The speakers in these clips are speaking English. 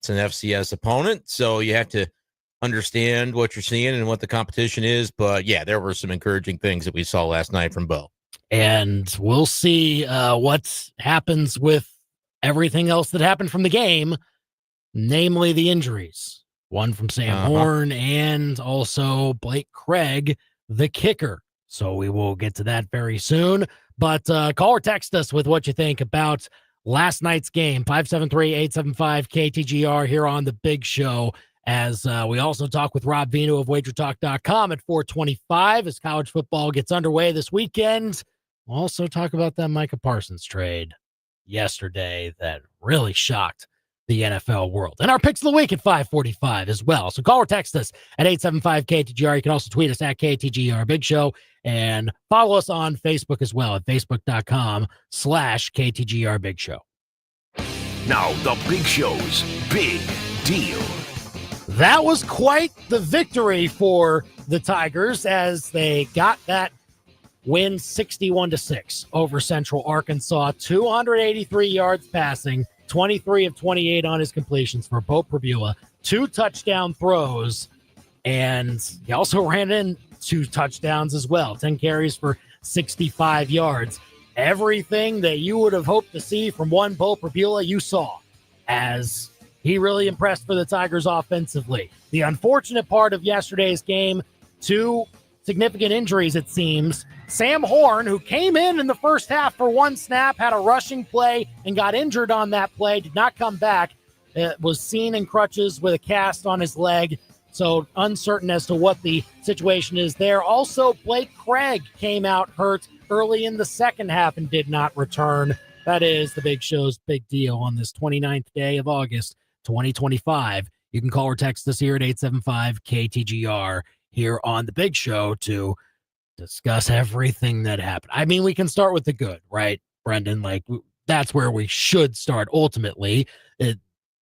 It's an FCS opponent, so you have to understand what you're seeing and what the competition is. But, yeah, there were some encouraging things that we saw last night from Bo. And we'll see what happens with everything else that happened from the game, namely the injuries. One from Sam Horn and also Blake Craig, the kicker. So we will get to that very soon. But call or text us with what you think about last night's game, 573-875-KTGR here on The Big Show, as we also talk with Rob Veno of WagerTalk.com at 425 as college football gets underway this weekend. We'll also talk about that Micah Parsons trade yesterday that really shocked the NFL world. And our picks of the week at 545 as well. So call or text us at 875-KTGR. You can also tweet us at KTGR Big Show and follow us on Facebook as well at facebook.com/KTGR Big Show. Now the Big Show's Big Deal. That was quite the victory for the Tigers as they got that win 61-6 over Central Arkansas. 283 yards passing, 23 of 28 on his completions for Bo Prabula, 2 touchdown throws, and he also ran in 2 touchdowns as well, 10 carries for 65 yards. Everything that you would have hoped to see from one Bo Prabula, you saw, as he really impressed for the Tigers offensively. The unfortunate part of yesterday's game, 2 significant injuries, it seems. Sam Horn, who came in the first half for 1 snap, had a rushing play and got injured on that play, did not come back. It was seen in crutches with a cast on his leg, so uncertain as to what the situation is there. Also, Blake Craig came out hurt early in the second half and did not return. That is the Big Show's Big Deal on this 29th day of August, 2025. You can call or text us here at 875-KTGR here on the Big Show to discuss everything that happened. I mean, we can start with the good, right, Brenden? Like, that's where we should start ultimately.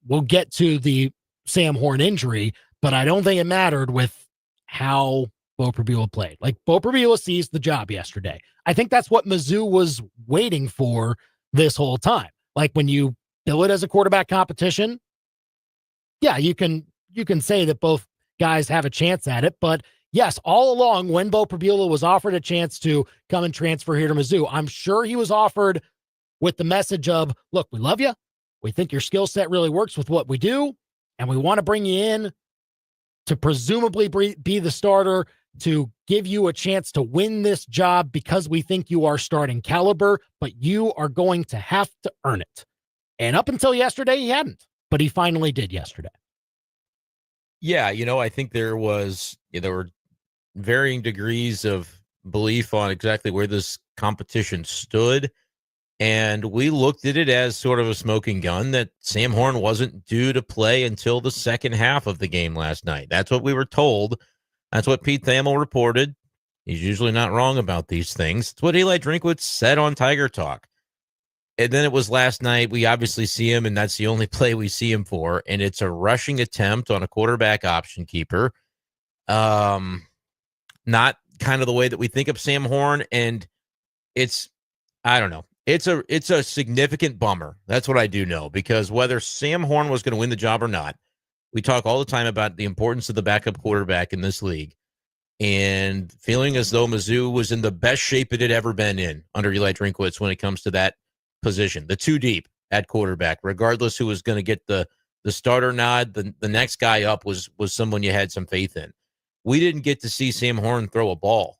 We'll get to the Sam Horn injury, but I don't think it mattered with how Bo Prabula played. Like, Bo Prabula seized the job yesterday. I think that's what Mizzou was waiting for this whole time. Like, when you bill it as a quarterback competition, yeah, you can say that both guys have a chance at it, but yes, all along when Bo Prabula was offered a chance to come and transfer here to Mizzou, I'm sure he was offered with the message of, look, we love you. We think your skill set really works with what we do, and we want to bring you in to presumably be the starter to give you a chance to win this job because we think you are starting caliber, but you are going to have to earn it. And up until yesterday, he hadn't, but he finally did yesterday. Yeah, I think there were varying degrees of belief on exactly where this competition stood. And we looked at it as sort of a smoking gun that Sam Horn wasn't due to play until the second half of the game last night. That's what we were told. That's what Pete Thamel reported. He's usually not wrong about these things. It's what Eli Drinkwitz said on Tiger Talk. And then it was last night. We obviously see him, and that's the only play we see him for. And it's a rushing attempt on a quarterback option keeper. Not kind of the way that we think of Sam Horn. And I don't know. It's a significant bummer. That's what I do know, because whether Sam Horn was going to win the job or not, we talk all the time about the importance of the backup quarterback in this league, and feeling as though Mizzou was in the best shape it had ever been in under Eli Drinkwitz when it comes to that position, the 2 deep at quarterback, regardless who was going to get the starter nod. The next guy up was someone you had some faith in. We didn't get to see Sam Horn throw a ball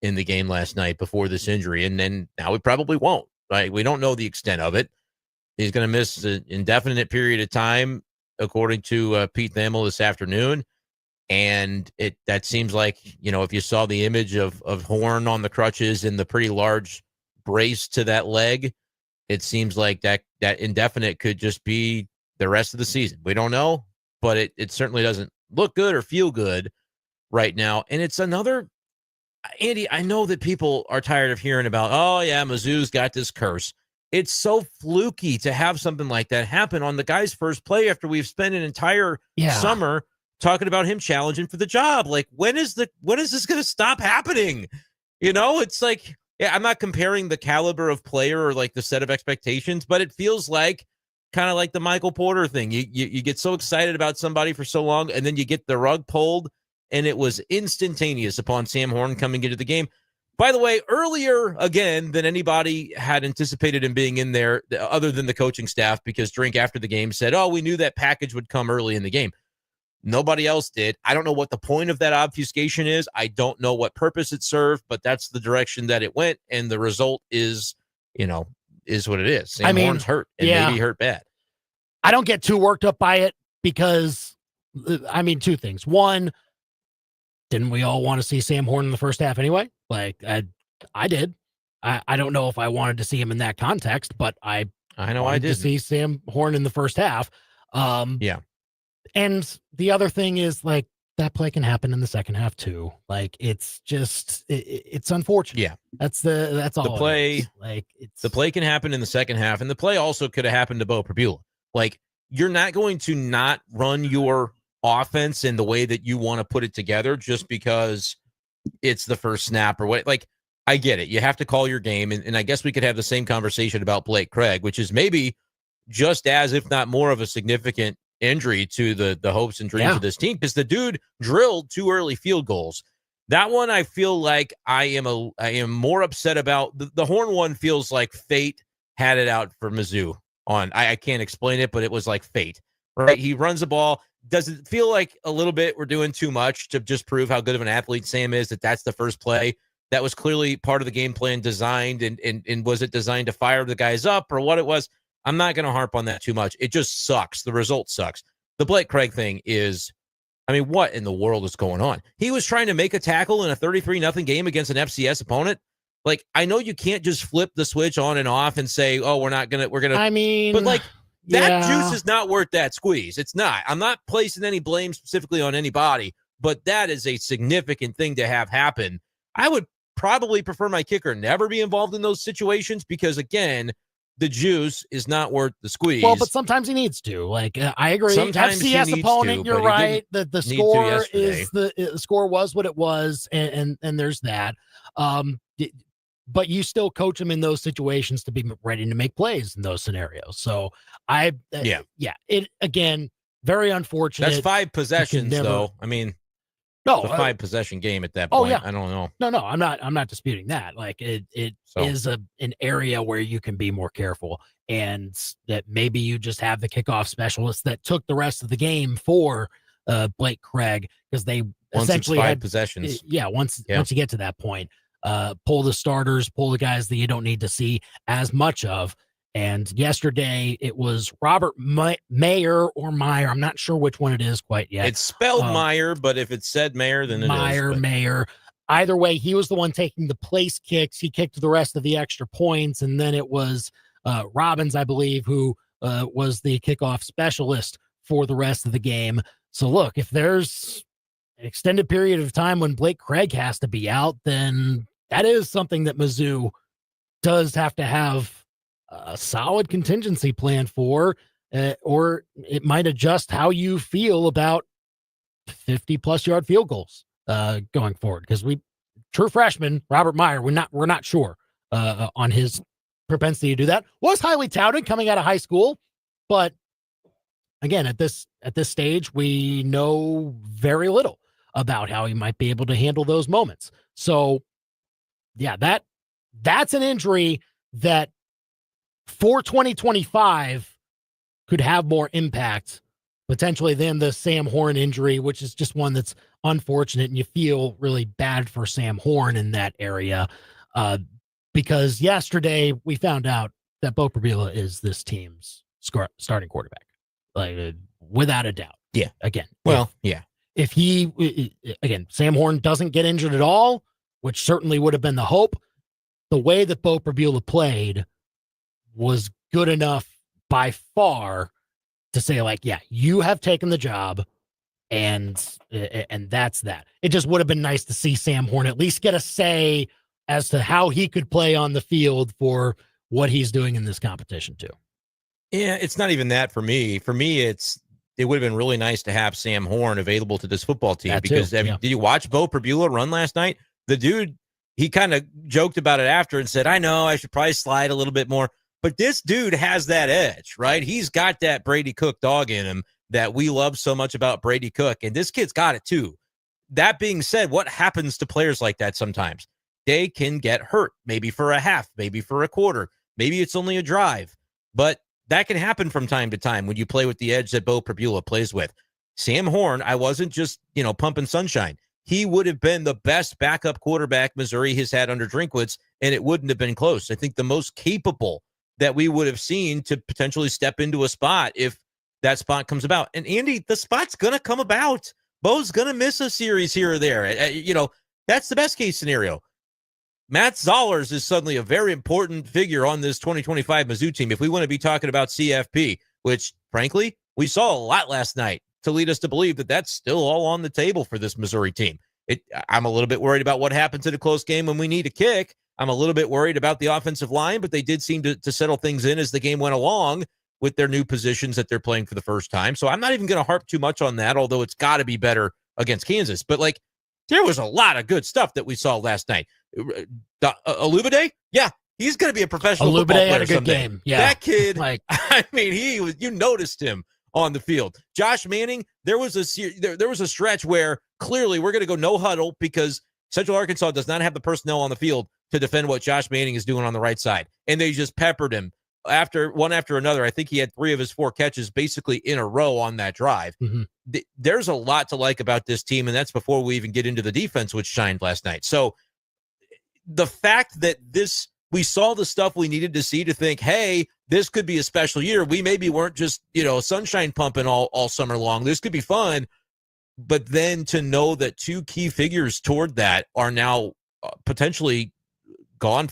in the game last night before this injury, and then now we probably won't. Right? We don't know the extent of it. He's going to miss an indefinite period of time, according to Pete Thamel this afternoon. And that seems like, if you saw the image of Horn on the crutches and the pretty large brace to that leg, it seems like that indefinite could just be the rest of the season. We don't know, but it certainly doesn't look good or feel good right now. And it's another, Andy, I know that people are tired of hearing about, oh, yeah, Mizzou's got this curse. It's so fluky to have something like that happen on the guy's first play after we've spent an entire summer talking about him challenging for the job. Like, when is this going to stop happening? It's like, yeah, I'm not comparing the caliber of player or like the set of expectations, but it feels like kind of like the Michael Porter thing. You get so excited about somebody for so long, and then you get the rug pulled, and it was instantaneous upon Sam Horn coming into the game. By the way, earlier, again, than anybody had anticipated him being in there, other than the coaching staff, because Drink after the game said, we knew that package would come early in the game. Nobody else did. I don't know what the point of that obfuscation is. I don't know what purpose it served, but that's the direction that it went, and the result is, is what it is. Sam Horn's hurt, and maybe hurt bad. I don't get too worked up by it because, two things. One, didn't we all want to see Sam Horn in the first half anyway? Like, I did. I don't know if I wanted to see him in that context, but I know I did to see Sam Horn in the first half. Yeah. And the other thing is, like, that play can happen in the second half too. Like, it's just, it's unfortunate. Yeah. That's all. The play, the play can happen in the second half, and the play also could have happened to Bo Prabula. Like, you're not going to not run your offense in the way that you want to put it together just because it's the first snap or what. Like, I get it. You have to call your game, and I guess we could have the same conversation about Blake Craig, which is maybe just as, if not more, of a significant injury to the hopes and dreams of this team, because the dude drilled 2 early field goals. That one, I feel like I am more upset about. The Horn one feels like fate had it out for Mizzou. I can't explain it, but it was like fate, right? He runs the ball. Does it feel like a little bit we're doing too much to just prove how good of an athlete Sam is, that's the first play? That was clearly part of the game plan designed, and was it designed to fire the guys up or what it was? I'm not going to harp on that too much. It just sucks. The result sucks. The Blake Craig thing is, what in the world is going on? He was trying to make a tackle in a 33-0 game against an FCS opponent. Like, I know you can't just flip the switch on and off and say, we're going to. But, like, that juice is not worth that squeeze. It's not. I'm not placing any blame specifically on anybody, but that is a significant thing to have happen. I would probably prefer my kicker never be involved in those situations because, again, the juice is not worth the squeeze. Well, but sometimes he needs to. Like, I agree. Sometimes FCS opponent, you're right. The score is the score was what it was, and there's that. But you still coach him in those situations to be ready to make plays in those scenarios. So it again, very unfortunate. That's 5 possessions, though. No, a 5 possession game at that point. I don't know. No, I'm not disputing that. Like, it is an area where you can be more careful, and that maybe you just have the kickoff specialist that took the rest of the game for Blake Craig, because they essentially had possessions. Once you get to that point, pull the starters, pull the guys that you don't need to see as much of. And yesterday it was Robert Mayer or Meyer. I'm not sure which one it is quite yet. It's spelled Meyer, but if it said Mayer, then it is. Mayer. Either way, he was the one taking the place kicks. He kicked the rest of the extra points. And then it was Robbins, I believe, who was the kickoff specialist for the rest of the game. So look, if there's an extended period of time when Blake Craig has to be out, then that is something that Mizzou does have to have a solid contingency plan for, or it might adjust how you feel about 50+ yard field goals going forward. Because true freshman Robert Meyer, we're not sure on his propensity to do that. Was highly touted coming out of high school, but again, at this stage, we know very little about how he might be able to handle those moments. So yeah, that's an injury that for 2025 could have more impact potentially than the Sam Horn injury, which is just one that's unfortunate, and you feel really bad for Sam Horn in that area, because yesterday we found out that Bo Prabula is this team's starting quarterback, like, without a doubt. Yeah. Again. If he, Sam Horn doesn't get injured at all, which certainly would have been the hope, the way that Bo Prabula played was good enough by far to say, like, yeah, you have taken the job, and that's that. It just would have been nice to see Sam Horn at least get a say as to how he could play on the field for what he's doing in this competition too. Yeah, it's not even that for me. For me, it would have been really nice to have Sam Horn available to this football team, because did you watch Bo Prabula run last night? The dude, he kind of joked about it after and said, I know I should probably slide a little bit more. But this dude has that edge, right? He's got that Brady Cook dog in him that we love so much about Brady Cook, and this kid's got it too. That being said, what happens to players like that sometimes? They can get hurt, maybe for a half, maybe for a quarter, maybe it's only a drive, but that can happen from time to time when you play with the edge that Bo Pribula plays with. Sam Horn, I wasn't just, pumping sunshine. He would have been the best backup quarterback Missouri has had under Drinkwitz, and it wouldn't have been close. I think the most capable that we would have seen to potentially step into a spot if that spot comes about. And Andy, the spot's going to come about. Bo's going to miss a series here or there. That's the best case scenario. Matt Zollers is suddenly a very important figure on this 2025 Mizzou team. If we want to be talking about CFP, which frankly, we saw a lot last night to lead us to believe that that's still all on the table for this Missouri team. I'm a little bit worried about what happens in a close game when we need a kick. I'm a little bit worried about the offensive line, but they did seem to settle things in as the game went along with their new positions that they're playing for the first time. So I'm not even going to harp too much on that, although it's got to be better against Kansas. But, there was a lot of good stuff that we saw last night. Alubade? Yeah, he's going to be a professional football player had a good someday. game. Yeah. That kid, you noticed him on the field. Josh Manning, there was a stretch where clearly we're going to go no huddle because Central Arkansas does not have the personnel on the field to defend what Josh Manning is doing on the right side. And they just peppered him one after another. I think he had 3 of his 4 catches basically in a row on that drive. Mm-hmm. There's a lot to like about this team, and that's before we even get into the defense, which shined last night. So the fact that we saw the stuff we needed to see to think, hey, this could be a special year. We maybe weren't just, sunshine pumping all summer long. This could be fun. But then to know that 2 key figures toward that are now potentially gone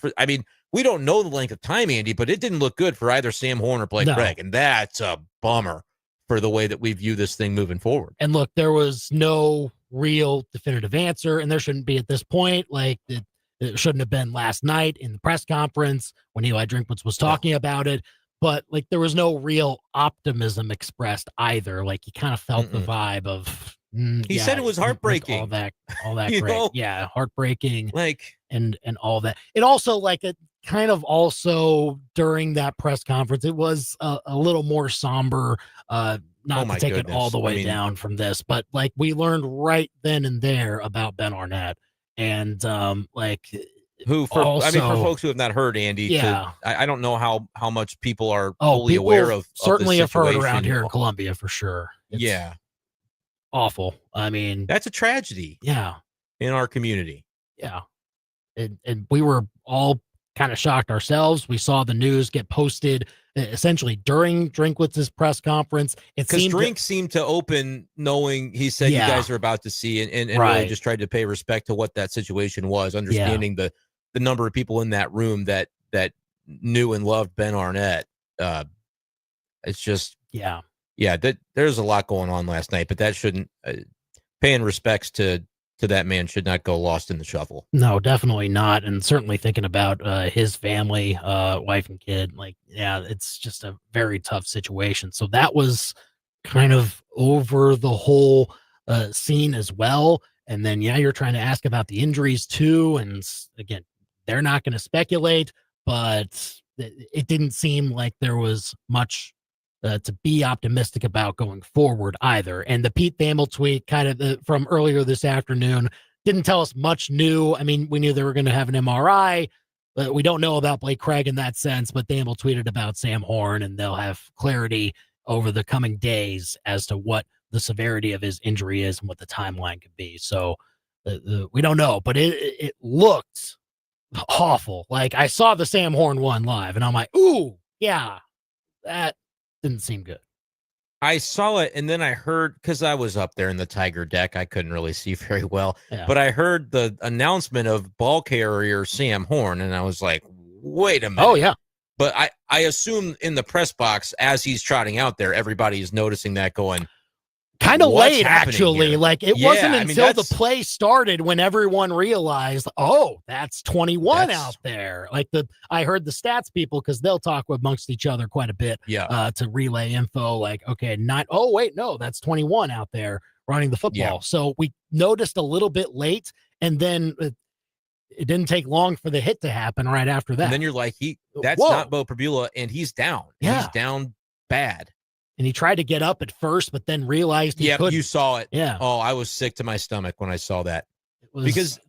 we don't know the length of time, Andy, but it didn't look good for either Sam Horn or Blake Craig. And that's a bummer for the way that we view this thing moving forward. And look, there was no real definitive answer, and there shouldn't be at this point. It shouldn't have been last night in the press conference when Eli Drinkwitz was talking about it. But there was no real optimism expressed either. You kind of felt the vibe of he said it was heartbreaking. All that great. Yeah, heartbreaking. And all that. It also it kind of also during that press conference, it was a little more somber, not to take it all the way down from this, but we learned right then and there about Ben Arnett and who for folks who have not heard Andy, yeah, I don't know how much people are fully aware of. Certainly have heard around here in Columbia for sure. It's awful. That's a tragedy. Yeah, in our community. Yeah, and we were all kind of shocked ourselves. We saw the news get posted essentially during Drinkwitz's press conference. Because Drink seemed to open knowing he said you guys are about to see and really just tried to pay respect to what that situation was, understanding the number of people in that room that knew and loved Ben Arnett. It's just there's a lot going on last night, but that shouldn't paying respects to that man should not go lost in the shuffle. No, definitely not. And certainly thinking about his family, wife and kid, it's just a very tough situation. So that was kind of over the whole scene as well. And then, you're trying to ask about the injuries too. And again, they're not going to speculate, but it didn't seem like there was much to be optimistic about going forward either. And the Pete Thamel tweet kind of from earlier this afternoon didn't tell us much new. We knew they were going to have an MRI, but we don't know about Blake Craig in that sense, but Thamel tweeted about Sam Horn, and they'll have clarity over the coming days as to what the severity of his injury is and what the timeline could be. So we don't know, but it looked awful. I saw the Sam Horn one live and I'm like, ooh, yeah, that didn't seem good. I saw it, and then I heard, because I was up there in the Tiger deck, I couldn't really see very well, but I heard the announcement of ball carrier Sam Horn, and I was like, wait a minute. Oh, yeah. But I assume in the press box, as he's trotting out there, everybody is noticing that going, kind of late, actually. Here? It wasn't until the play started when everyone realized, oh, that's 21 out there. I heard the stats people, because they'll talk amongst each other quite a bit to relay info. Okay, that's 21 out there running the football. So we noticed a little bit late, and then it didn't take long for the hit to happen right after that. And then you're like, that's Whoa. not Bo Prabula, and he's down. Yeah. He's down bad. And he tried to get up at first, but then realized he couldn't. You saw it. Yeah. Oh, I was sick to my stomach when I saw that. It was, because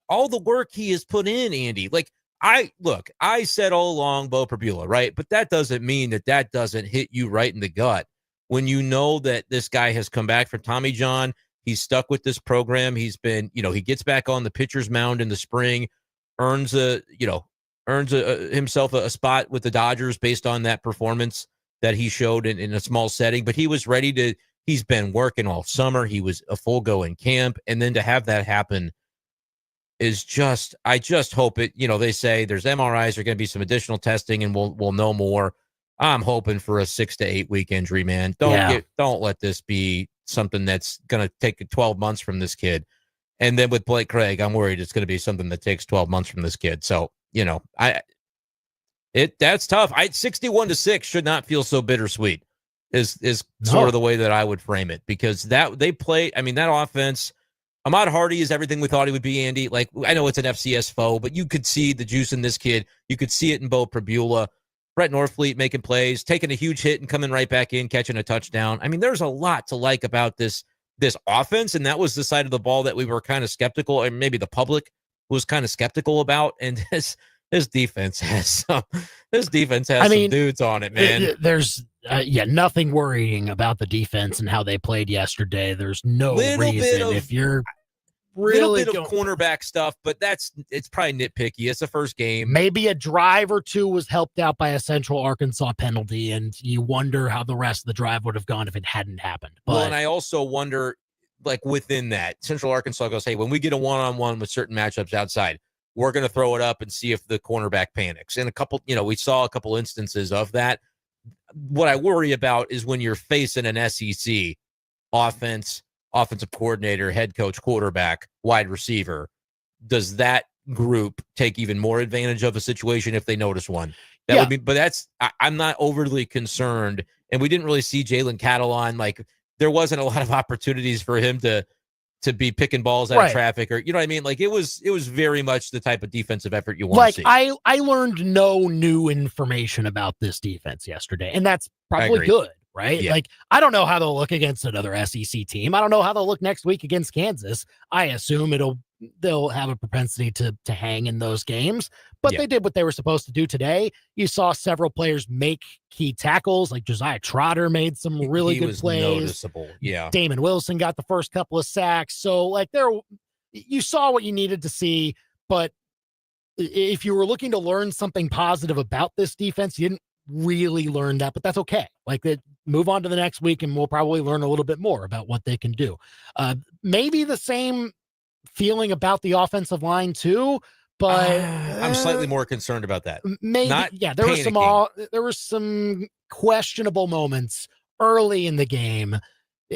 all the work he has put in, Andy, like, I said all along Bo Prabula, right? But that doesn't mean that doesn't hit you right in the gut when you know that this guy has come back from Tommy John. He's stuck with this program. He's been, he gets back on the pitcher's mound in the spring, earns himself a spot with the Dodgers based on that performance that he showed in a small setting. But he was ready to. He's been working all summer. He was a full go in camp, and then to have that happen is just. I just hope it. They say there's MRIs. There's going to be some additional testing, and we'll know more. I'm hoping for a 6 to 8 week injury, man. Don't let this be something that's going to take 12 months from this kid. And then with Blake Craig, I'm worried it's going to be something that takes 12 months from this kid. So, that's tough. 61-6 should not feel so bittersweet is sort of the way that I would frame it, because that they play. I mean, that offense, Ahmad Hardy is everything we thought he would be, Andy. Like, I know it's an FCS foe, but you could see the juice in this kid. You could see it in Bo Prabula. Brett Norfleet making plays, taking a huge hit and coming right back in, catching a touchdown. I mean, there's a lot to like about this offense, and that was the side of the ball that we were kind of skeptical, and maybe the public was kind of skeptical about. And this defense has some dudes on it, man. There's nothing worrying about the defense and how they played yesterday. There's no reason if you're really bit of cornerback stuff, but it's probably nitpicky. It's the first game. Maybe a drive or two was helped out by a Central Arkansas penalty, and you wonder how the rest of the drive would have gone if it hadn't happened. But, and I also wonder, like, within that, Central Arkansas goes, hey, when we get a one-on-one with certain matchups outside, we're going to throw it up and see if the cornerback panics. And we saw a couple instances of that. What I worry about is when you're facing an SEC offensive coordinator, head coach, quarterback, wide receiver, does that group take even more advantage of a situation if they notice one? That would be, but I'm not overly concerned. And we didn't really see Jalen Catalon. Like, there wasn't a lot of opportunities for him to be picking balls out of traffic, or, you know what I mean? Like, it was very much the type of defensive effort you want to see. I learned no new information about this defense yesterday, and that's probably good. Right? Yeah. Like, I don't know how they'll look against another SEC team. I don't know how they'll look next week against Kansas. I assume they'll have a propensity to hang in those games, but they did what they were supposed to do today. You saw several players make key tackles, like Josiah Trotter made some really good plays. Noticeable. Yeah. Damon Wilson got the first couple of sacks. So, like, you saw what you needed to see, but if you were looking to learn something positive about this defense, you didn't really learn that, but that's okay. Like, move on to the next week, and we'll probably learn a little bit more about what they can do. Maybe the same feeling about the offensive line too, but I'm slightly more concerned about that. Maybe, there were some questionable moments early in the game.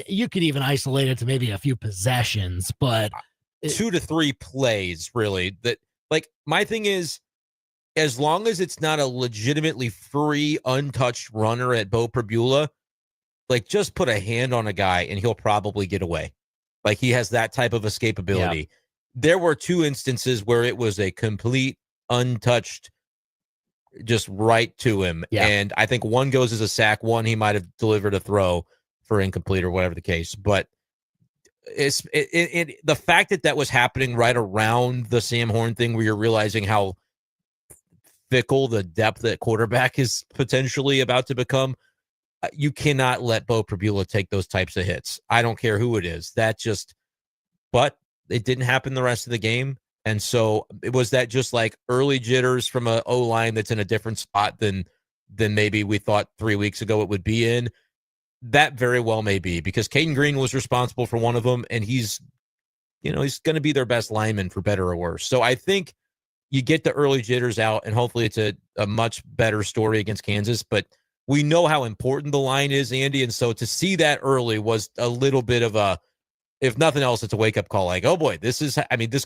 You could even isolate it to maybe a few possessions, but 2 to 3 plays, really. That, like, my thing is, as long as it's not a legitimately free, untouched runner at Bo Prabula, like, just put a hand on a guy and he'll probably get away. Like, he has that type of escapability. Yeah. There were 2 instances where it was a complete untouched, just right to him. Yeah. And I think one goes as a sack. One, he might have delivered a throw for incomplete or whatever the case. But the fact that was happening right around the Sam Horn thing, where you're realizing how fickle the depth at quarterback is potentially about to become, you cannot let Bo Prabula take those types of hits. I don't care who it is. But it didn't happen the rest of the game. And so it was that just like early jitters from a O-line that's in a different spot than maybe we thought 3 weeks ago it would be in. That very well may be, because Caden Green was responsible for one of them, and he's going to be their best lineman for better or worse. So I think you get the early jitters out, and hopefully it's a much better story against Kansas. But we know how important the line is, Andy, and so to see that early was a little bit of a, if nothing else, it's a wake-up call. Like, oh boy, this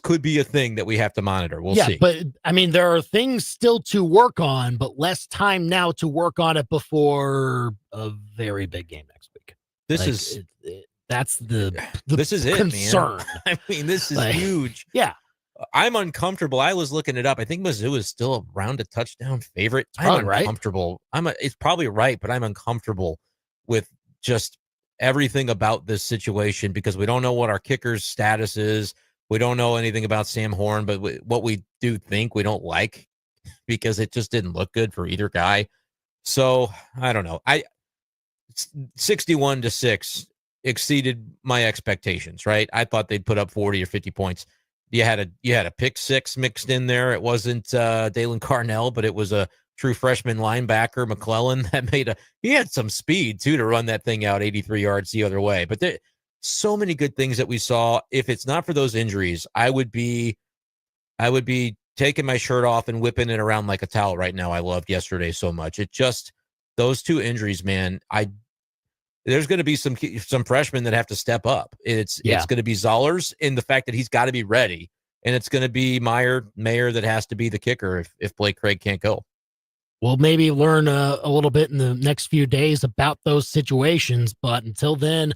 could be a thing that we have to monitor. We'll see. But I mean, there are things still to work on, but less time now to work on it before a very big game next week. That's the this is concern. It, man. I mean, this is huge. Yeah. I'm uncomfortable. I was looking it up. I think Mizzou is still around a touchdown favorite. Probably I'm right. uncomfortable. It's probably right, but I'm uncomfortable with just everything about this situation because we don't know what our kicker's status is. We don't know anything about Sam Horn, but what we do think we don't like because it just didn't look good for either guy. So I don't know. 61-6 exceeded my expectations, right? I thought they'd put up 40 or 50 points. You had a pick six mixed in there. It wasn't Dalen Carnell, but it was a true freshman linebacker, McClellan, that he had some speed too to run that thing out 83 yards the other way. But there so many good things that we saw. If it's not for those injuries, I would be taking my shirt off and whipping it around like a towel right now. I loved yesterday so much. It just, those two injuries, man, there's going to be some freshmen that have to step up. It's going to be Zollers in the fact that he's got to be ready. And it's going to be Mayer that has to be the kicker if Blake Craig can't go. We'll maybe learn a little bit in the next few days about those situations. But until then,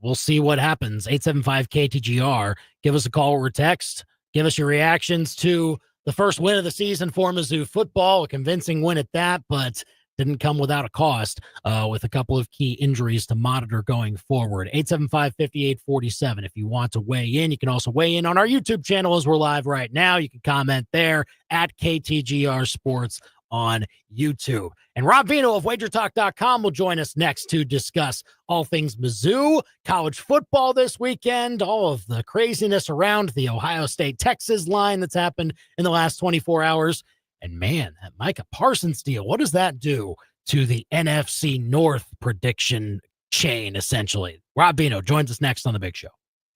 we'll see what happens. 875-KTGR. Give us a call or a text. Give us your reactions to the first win of the season for Mizzou football. A convincing win at that, but didn't come without a cost with a couple of key injuries to monitor going forward. 875-5847. If you want to weigh in, you can also weigh in on our YouTube channel as we're live right now. You can comment there at KTGR Sports on YouTube. And Rob Veno of WagerTalk.com will join us next to discuss all things Mizzou, college football this weekend, all of the craziness around the Ohio State-Texas line that's happened in the last 24 hours. And man, that Micah Parsons deal, what does that do to the NFC North prediction chain, essentially? Rob Veno joins us next on The Big Show.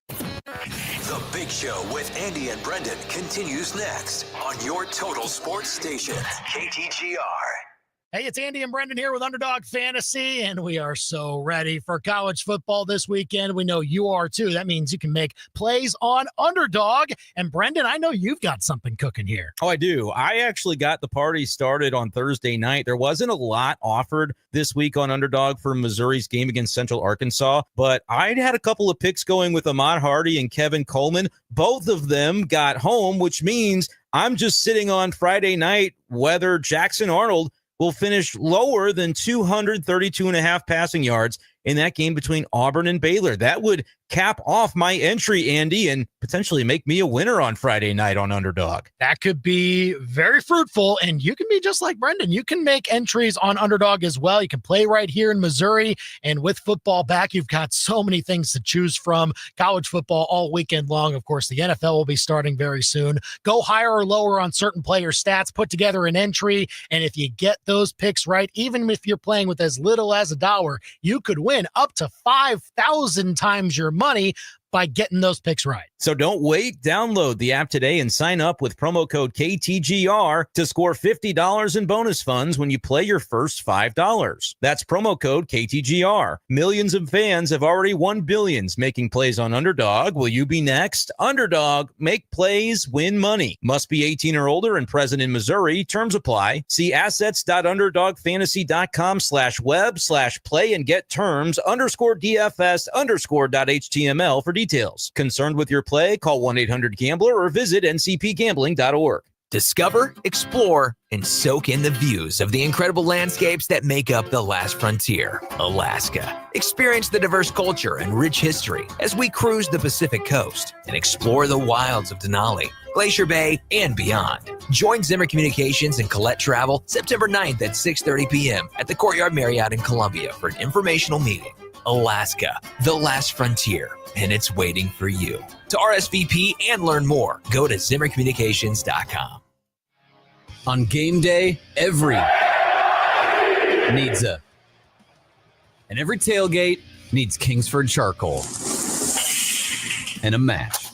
The Big Show with Andy and Brenden continues next on your total sports station, KTGR. Hey, it's Andy and Brenden here with Underdog Fantasy, and we are so ready for college football this weekend. We know you are too. That means you can make plays on Underdog. And Brenden, I know you've got something cooking here. Oh, I do. I actually got the party started on Thursday night. There wasn't a lot offered this week on Underdog for Missouri's game against Central Arkansas, but I had a couple of picks going with Ahmad Hardy and Kevin Coleman. Both of them got home, which means I'm just sitting on Friday night whether Jackson Arnold will finish lower than 232.5 passing yards in that game between Auburn and Baylor. That would cap off my entry, Andy, and potentially make me a winner on Friday night on Underdog. That could be very fruitful, and you can be just like Brenden. You can make entries on Underdog as well. You can play right here in Missouri, and with football back, you've got so many things to choose from. College football all weekend long. Of course, the NFL will be starting very soon. Go higher or lower on certain player stats, put together an entry, and if you get those picks right, even if you're playing with as little as $1, you could win up to 5,000 times your money by getting those picks right. So don't wait. Download the app today and sign up with promo code KTGR to score $50 in bonus funds when you play your first $5. That's promo code KTGR. Millions of fans have already won billions making plays on Underdog. Will you be next? Underdog, make plays, win money. Must be 18 or older and present in Missouri. Terms apply. See assets.underdogfantasy.com/web/play and get terms _DFS_.html for details. Concerned with your play? Call 1-800-GAMBLER or visit ncpgambling.org. Discover, explore, and soak in the views of the incredible landscapes that make up the last frontier, Alaska. Experience the diverse culture and rich history as we cruise the Pacific coast and explore the wilds of Denali, Glacier Bay, and beyond. Join Zimmer Communications and Colette Travel September 9th at 6:30 p.m. at the Courtyard Marriott in Columbia for an informational meeting. Alaska, the last frontier, and it's waiting for you. To RSVP and learn more, go to ZimmerCommunications.com. On game day, every needs a. And every tailgate needs Kingsford charcoal. And a match.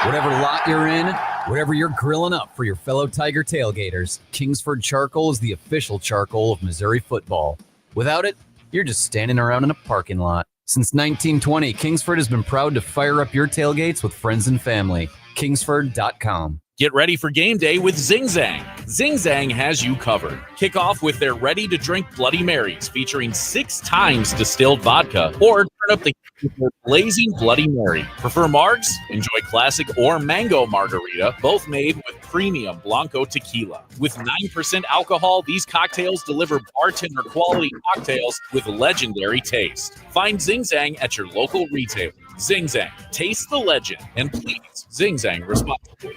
Whatever lot you're in, whatever you're grilling up for your fellow Tiger tailgaters, Kingsford charcoal is the official charcoal of Missouri football. Without it, you're just standing around in a parking lot. Since 1920, Kingsford has been proud to fire up your tailgates with friends and family. Kingsford.com. Get ready for game day with Zing Zang. Zing Zang has you covered. Kick off with their ready-to-drink Bloody Marys featuring 6 times distilled vodka, or Turn up the heat with Blazing Bloody Mary. Prefer margs? Enjoy classic or mango margarita, both made with premium Blanco tequila. With 9% alcohol, these cocktails deliver bartender quality cocktails with legendary taste. Find Zing Zang at your local retailer. Zing Zang, taste the legend, and please Zing Zang responsibly.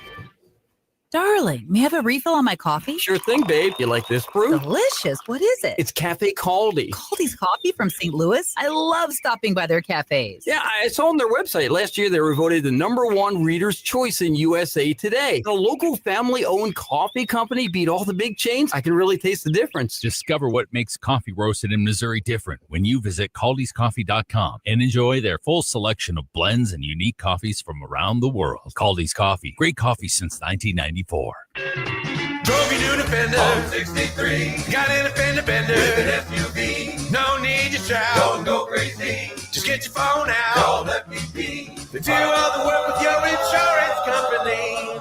Darling, may I have a refill on my coffee? Sure thing, babe. You like this brew? Delicious. What is it? It's Cafe Caldy. Caldy's Coffee from St. Louis? I love stopping by their cafes. Yeah, I saw on their website. Last year, they were voted the #1 Reader's Choice in USA Today. A local family-owned coffee company beat all the big chains. I can really taste the difference. Discover what makes coffee roasted in Missouri different when you visit Caldy'sCoffee.com and enjoy their full selection of blends and unique coffees from around the world. Caldy's Coffee. Great coffee since 1994. Drove your new Defender, 63. Got in a fender bender with an SUV. No need to shout, don't go crazy. Just get your phone out, call FPP. They do all the work with your insurance company.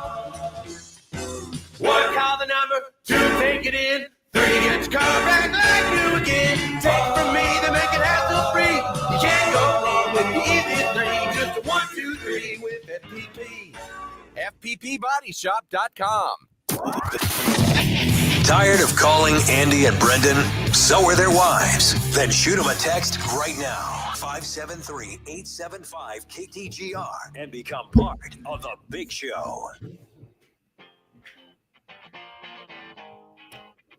One, call the number. Two, take it in. Three, get your car back like new again. Take it from me, they make it hassle-free. You can't go wrong with the easy three. Just a 1, 2, 3 with FPP. FPPBodyShop.com. Tired of calling Andy and Brenden? So are their wives. Then shoot them a text right now. 573-875-KTGR and become part of the Big Show.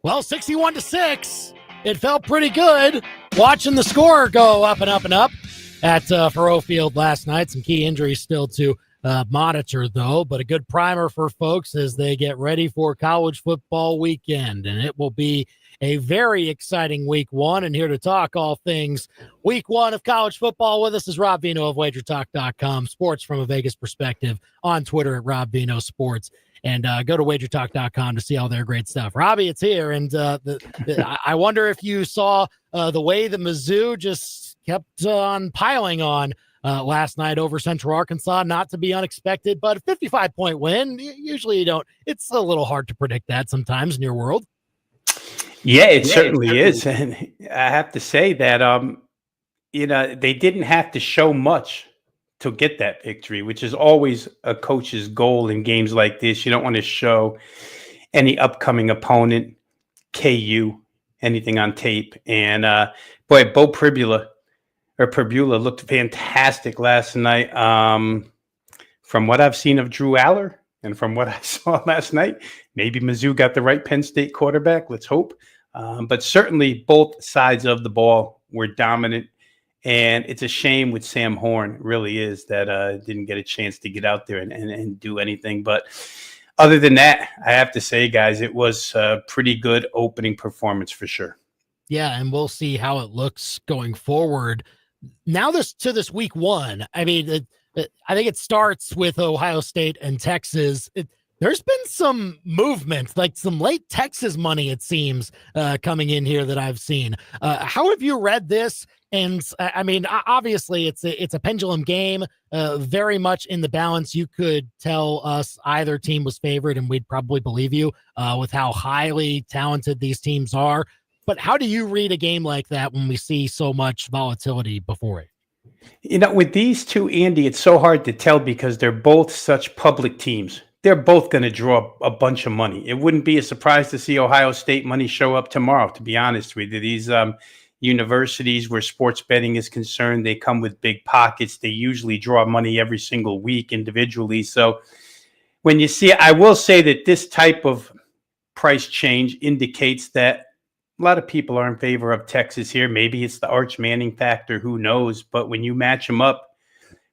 Well, 61-6. It felt pretty good watching the score go up and up and up at Faurot Field last night. Some key injuries still to monitor, though, but a good primer for folks as they get ready for college football weekend. And it will be a very exciting week one. And here to talk all things week one of college football with us is Rob Veno of WagerTalk.com, sports from a Vegas perspective, on Twitter at Rob Veno Sports. And go to WagerTalk.com to see all their great stuff. Robbie, it's here. And I wonder if you saw the way the Mizzou just kept on piling on last night over Central Arkansas. Not to be unexpected, but a 55-point win. Usually you don't. It's a little hard to predict that sometimes in your world. Yeah, it certainly is. And I have to say that, they didn't have to show much to get that victory, which is always a coach's goal in games like this. You don't want to show any upcoming opponent, KU, anything on tape. And Bo Pribula looked fantastic last night. From what I've seen of Drew Aller and from what I saw last night, maybe Mizzou got the right Penn State quarterback. Let's hope. But certainly both sides of the ball were dominant. And it's a shame with Sam Horn, it really is, that didn't get a chance to get out there and do anything. But other than that, I have to say, guys, it was a pretty good opening performance for sure. Yeah, and we'll see how it looks going forward. Now this week one, I mean, I think it starts with Ohio State and Texas. There's been some movement, like some late Texas money, it seems, coming in here that I've seen. How have you read this? And I mean, obviously, it's a pendulum game, very much in the balance. You could tell us either team was favored, and we'd probably believe you with how highly talented these teams are. But how do you read a game like that when we see so much volatility before it? With these two, Andy, it's so hard to tell because they're both such public teams. They're both going to draw a bunch of money. It wouldn't be a surprise to see Ohio State money show up tomorrow, to be honest with you. These universities where sports betting is concerned, they come with big pockets. They usually draw money every single week individually. So when you see, I will say that this type of price change indicates that a lot of people are in favor of Texas here. Maybe it's the Arch Manning factor, who knows? But when you match them up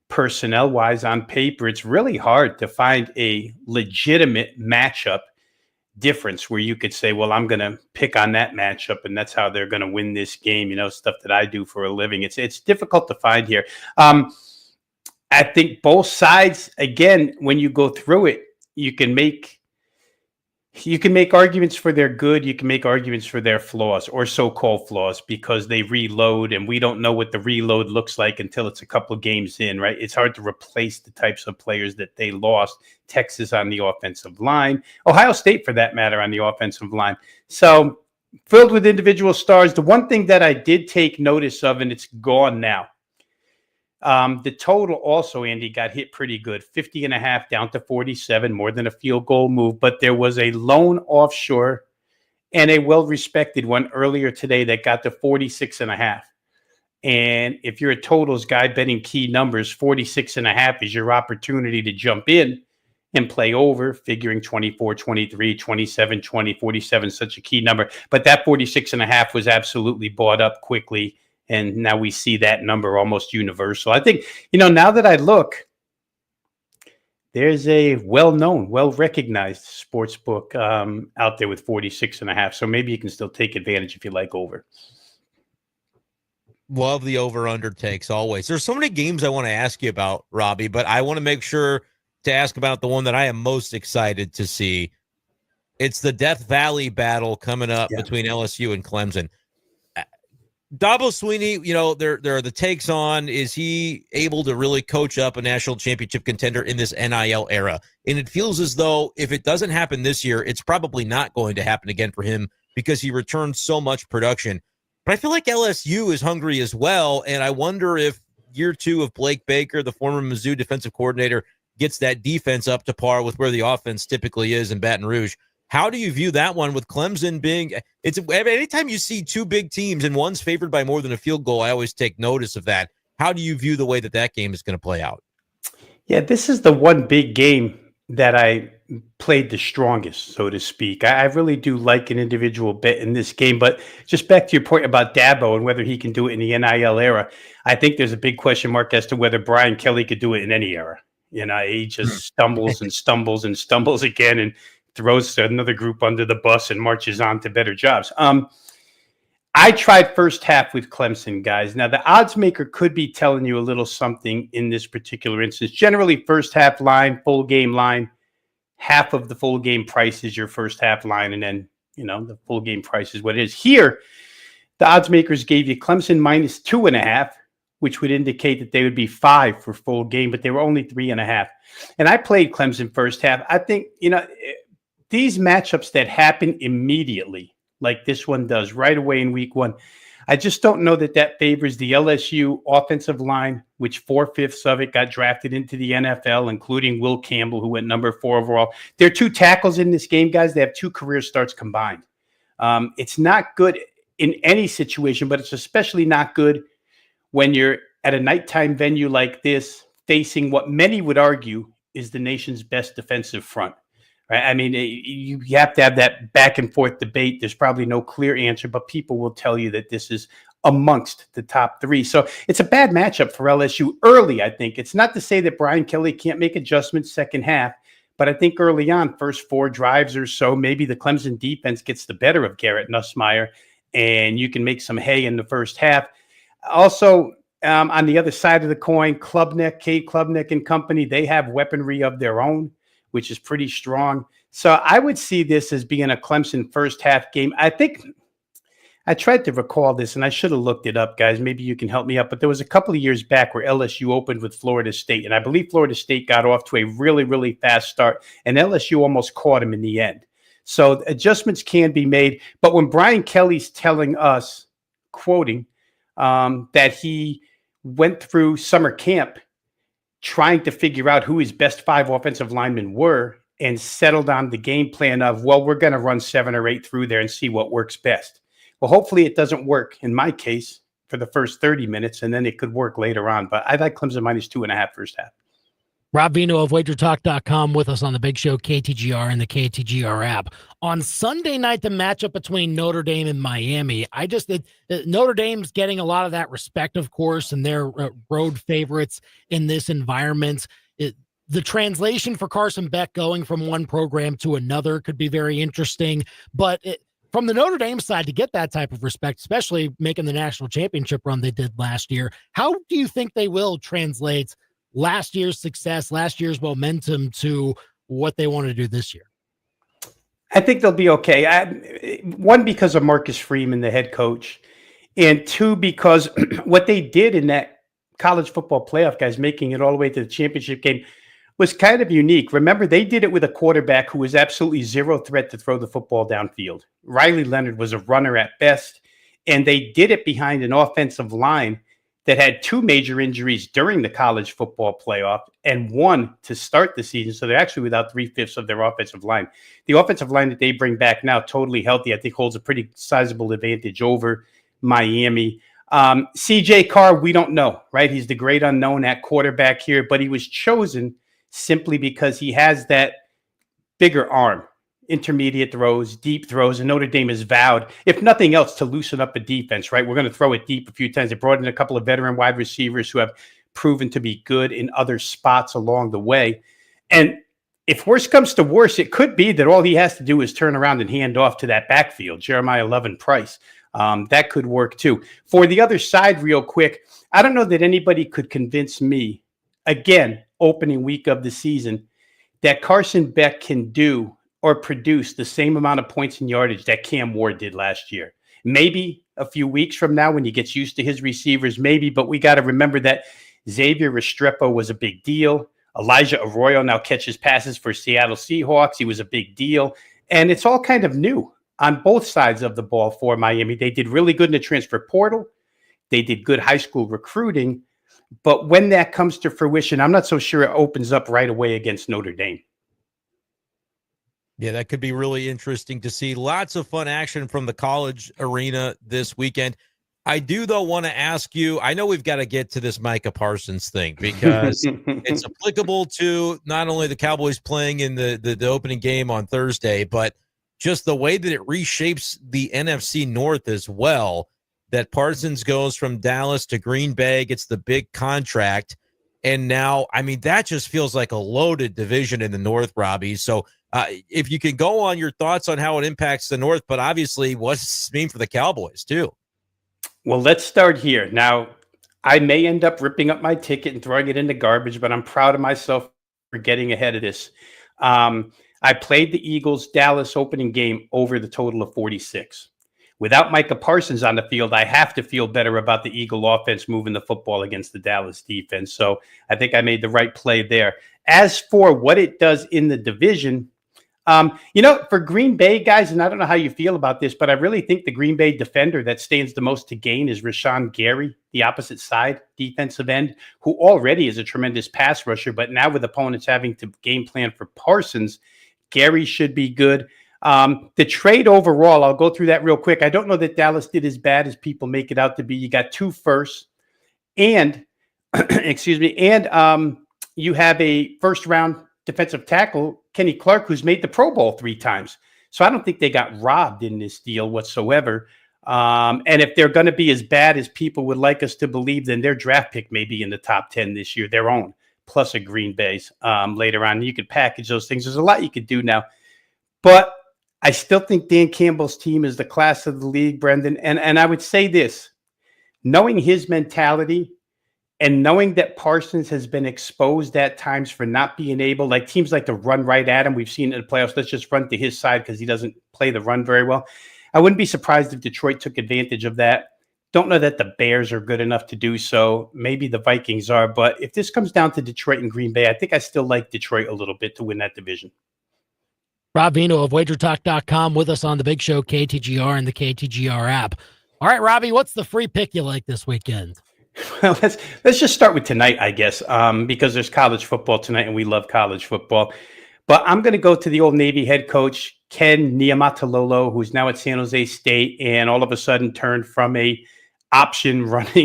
personnel-wise on paper, it's really hard to find a legitimate matchup difference where you could say, well, I'm going to pick on that matchup and that's how they're going to win this game, stuff that I do for a living. It's difficult to find here. I think both sides, again, when you go through it, you can make arguments for their good. You can make arguments for their flaws or so-called flaws because they reload, and we don't know what the reload looks like until it's a couple of games in, right? It's hard to replace the types of players that they lost. Texas on the offensive line, Ohio State for that matter on the offensive line. So filled with individual stars. The one thing that I did take notice of, and it's gone now, The total also, Andy, got hit pretty good, 50.5 down to 47, more than a field goal move. But there was a lone offshore and a well-respected one earlier today that got to 46.5. And if you're a totals guy betting key numbers, 46.5 is your opportunity to jump in and play over, figuring 24, 23, 27, 20, 47 is such a key number. But that 46.5 was absolutely bought up quickly. And now we see that number almost universal. I think, now that I look, there's a well-known, well-recognized sports book out there with 46.5. So maybe you can still take advantage if you like over. Love the over-under takes always. There's so many games I want to ask you about, Robbie, but I want to make sure to ask about the one that I am most excited to see. It's the Death Valley battle coming up between LSU and Clemson. Dabo Swinney, there are the takes on, is he able to really coach up a national championship contender in this NIL era? And it feels as though if it doesn't happen this year, it's probably not going to happen again for him because he returned so much production. But I feel like LSU is hungry as well, and I wonder if year 2 of Blake Baker, the former Mizzou defensive coordinator, gets that defense up to par with where the offense typically is in Baton Rouge. How do you view that one with Clemson being – anytime you see two big teams and one's favored by more than a field goal, I always take notice of that. How do you view the way that game is going to play out? Yeah, this is the one big game that I played the strongest, so to speak. I really do like an individual bet in this game, but just back to your point about Dabo and whether he can do it in the NIL era, I think there's a big question mark as to whether Brian Kelly could do it in any era. He just stumbles and stumbles and stumbles again and throws another group under the bus and marches on to better jobs. I tried first half with Clemson, guys. Now, the odds maker could be telling you a little something in this particular instance. Generally, first half line, full game line, half of the full game price is your first half line, and then, the full game price is what it is. Here, the odds makers gave you Clemson minus 2.5, which would indicate that they would be 5 for full game, but they were only 3.5. And I played Clemson first half. I think, these matchups that happen immediately, like this one does right away in week 1, I just don't know that favors the LSU offensive line, which 4/5 of it got drafted into the NFL, including Will Campbell, who went number 4 overall. There are 2 tackles in this game, guys. They have 2 career starts combined. It's not good in any situation, but it's especially not good when you're at a nighttime venue like this, facing what many would argue is the nation's best defensive front. Right? I mean, you have to have that back and forth debate. There's probably no clear answer, but people will tell you that this is amongst the top 3. So it's a bad matchup for LSU early, I think. It's not to say that Brian Kelly can't make adjustments second half, but I think early on, first 4 drives or so, maybe the Clemson defense gets the better of Garrett Nussmeier, and you can make some hay in the first half. Also, on the other side of the coin, Cade Klubnik and company, they have weaponry of their own, which is pretty strong. So I would see this as being a Clemson first half game. I think I tried to recall this, and I should have looked it up, guys. Maybe you can help me out. But there was a couple of years back where LSU opened with Florida State, and I believe Florida State got off to a really, really fast start, and LSU almost caught them in the end. So adjustments can be made. But when Brian Kelly's telling us, quoting, that he went through summer camp trying to figure out who his best 5 offensive linemen were and settled on the game plan of, well, we're going to run 7 or 8 through there and see what works best. Well, hopefully it doesn't work, in my case, for the first 30 minutes, and then it could work later on. But I like Clemson minus 2.5 first half. Rob Veno of WagerTalk.com with us on the Big Show, KTGR and the KTGR app. On Sunday night, the matchup between Notre Dame and Miami, Notre Dame's getting a lot of that respect, of course, and they're road favorites in this environment. The translation for Carson Beck going from one program to another could be very interesting, but from the Notre Dame side, to get that type of respect, especially making the national championship run they did last year, how do you think they will translate last year's success, last year's momentum to what they want to do this year? I think they'll be okay. One, because of Marcus Freeman, the head coach, and 2, because what they did in that college football playoff, guys, making it all the way to the championship game, was kind of unique. Remember, they did it with a quarterback who was absolutely zero threat to throw the football downfield. Riley Leonard was a runner at best, and they did it behind an offensive line that had 2 major injuries during the college football playoff and 1 to start the season. So they're actually without 3/5 of their offensive line. The offensive line that they bring back now, totally healthy, I think holds a pretty sizable advantage over Miami. CJ Carr, we don't know, right? He's the great unknown at quarterback here, but he was chosen simply because he has that bigger arm, intermediate throws, deep throws, and Notre Dame has vowed, if nothing else, to loosen up a defense, right? We're going to throw it deep a few times. They brought in a couple of veteran wide receivers who have proven to be good in other spots along the way. And if worse comes to worse, it could be that all he has to do is turn around and hand off to that backfield, Jeremiah Levin-Price. That could work too. For the other side, real quick, I don't know that anybody could convince me, again, opening week of the season, that Carson Beck can do or produce the same amount of points and yardage that Cam Ward did last year. Maybe a few weeks from now when he gets used to his receivers, maybe, but we got to remember that Xavier Restrepo was a big deal. Elijah Arroyo now catches passes for Seattle Seahawks. He was a big deal. And it's all kind of new on both sides of the ball for Miami. They did really good in the transfer portal. They did good high school recruiting. But when that comes to fruition, I'm not so sure it opens up right away against Notre Dame. Yeah, that could be really interesting to see. Lots of fun action from the college arena this weekend. I do, though, want to ask you, I know we've got to get to this Micah Parsons thing because it's applicable to not only the Cowboys playing in the opening game on Thursday, but just the way that it reshapes the NFC North as well, that Parsons goes from Dallas to Green Bay, gets the big contract. And now, I mean, that just feels like a loaded division in the North, Robbie. So if you can go on your thoughts on how it impacts the North, but obviously what does it mean for the Cowboys too? Well, let's start here. Now, I may end up ripping up my ticket and throwing it in the garbage, but I'm proud of myself for getting ahead of this. I played the Eagles Dallas opening game over the total of 46. Without Micah Parsons on the field, I have to feel better about the Eagle offense moving the football against the Dallas defense. So I think I made the right play there. As for what it does in the division, for Green Bay guys, and I don't know how you feel about this, but I really think the Green Bay defender that stands the most to gain is Rashawn Gary, the opposite side defensive end, who already is a tremendous pass rusher. But now with opponents having to game plan for Parsons, Gary should be good. The trade overall, I'll go through that real quick. I don't know that Dallas did as bad as people make it out to be. You got 2 firsts and, you have a first-round defensive tackle, Kenny Clark, who's made the Pro Bowl 3 times. So I don't think they got robbed in this deal whatsoever. And if they're going to be as bad as people would like us to believe, then their draft pick may be in the top 10 this year, their own, plus a Green Bay's later on. You could package those things. There's a lot you could do now. But I still think Dan Campbell's team is the class of the league, Brenden. And I would say this, knowing his mentality and knowing that Parsons has been exposed at times for not being able, like teams like to run right at him. We've seen it in the playoffs. Let's just run to his side because he doesn't play the run very well. I wouldn't be surprised if Detroit took advantage of that. Don't know that the Bears are good enough to do so. Maybe the Vikings are. But if this comes down to Detroit and Green Bay, I think I still like Detroit a little bit to win that division. Rob Veno of WagerTalk.com with us on the Big Show, KTGR, and the KTGR app. All right, Robbie, what's the free pick you like this weekend? Well, let's just start with tonight, I guess, because there's college football tonight, and we love college football. But I'm going to go to the old Navy head coach, Ken Niumatalolo, who's now at San Jose State, and all of a sudden turned from a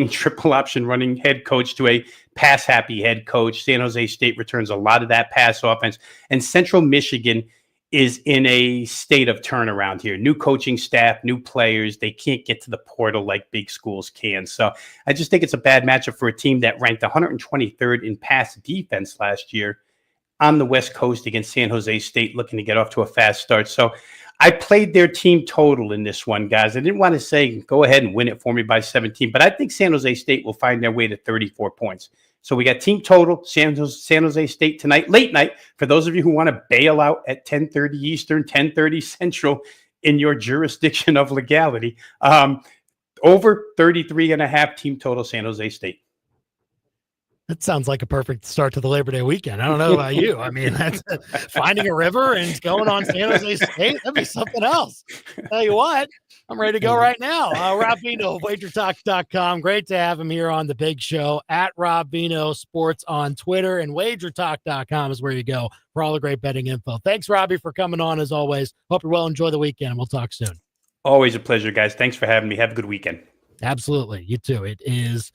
triple option running head coach to a pass-happy head coach. San Jose State returns a lot of that pass offense, and Central Michigan is in a state of turnaround here. New coaching staff, new players. They can't get to the portal like big schools can. So I just think it's a bad matchup for a team that ranked 123rd in pass defense last year on the West Coast against San Jose State, looking to get off to a fast start. So I played their team total in this one, guys. I didn't want to say, go ahead and win it for me by 17, but I think San Jose State will find their way to 34 points. So we got team total, San Jose State tonight, late night, for those of you who want to bail out at 10:30 Eastern, 10:30 Central in your jurisdiction of legality. Over 33.5 team total, San Jose State. That sounds like a perfect start to the Labor Day weekend. I don't know about you. I mean, that's finding a river and going on San Jose State. That'd be something else. Tell you what, I'm ready to go right now. Rob Veno of WagerTalk.com. Great to have him here on the big show. At Rob Veno Sports on Twitter, and WagerTalk.com is where you go for all the great betting info. Thanks, Robbie, for coming on as always. Hope you're well. Enjoy the weekend, and we'll talk soon. Always a pleasure, guys. Thanks for having me. Have a good weekend. Absolutely. You too. It is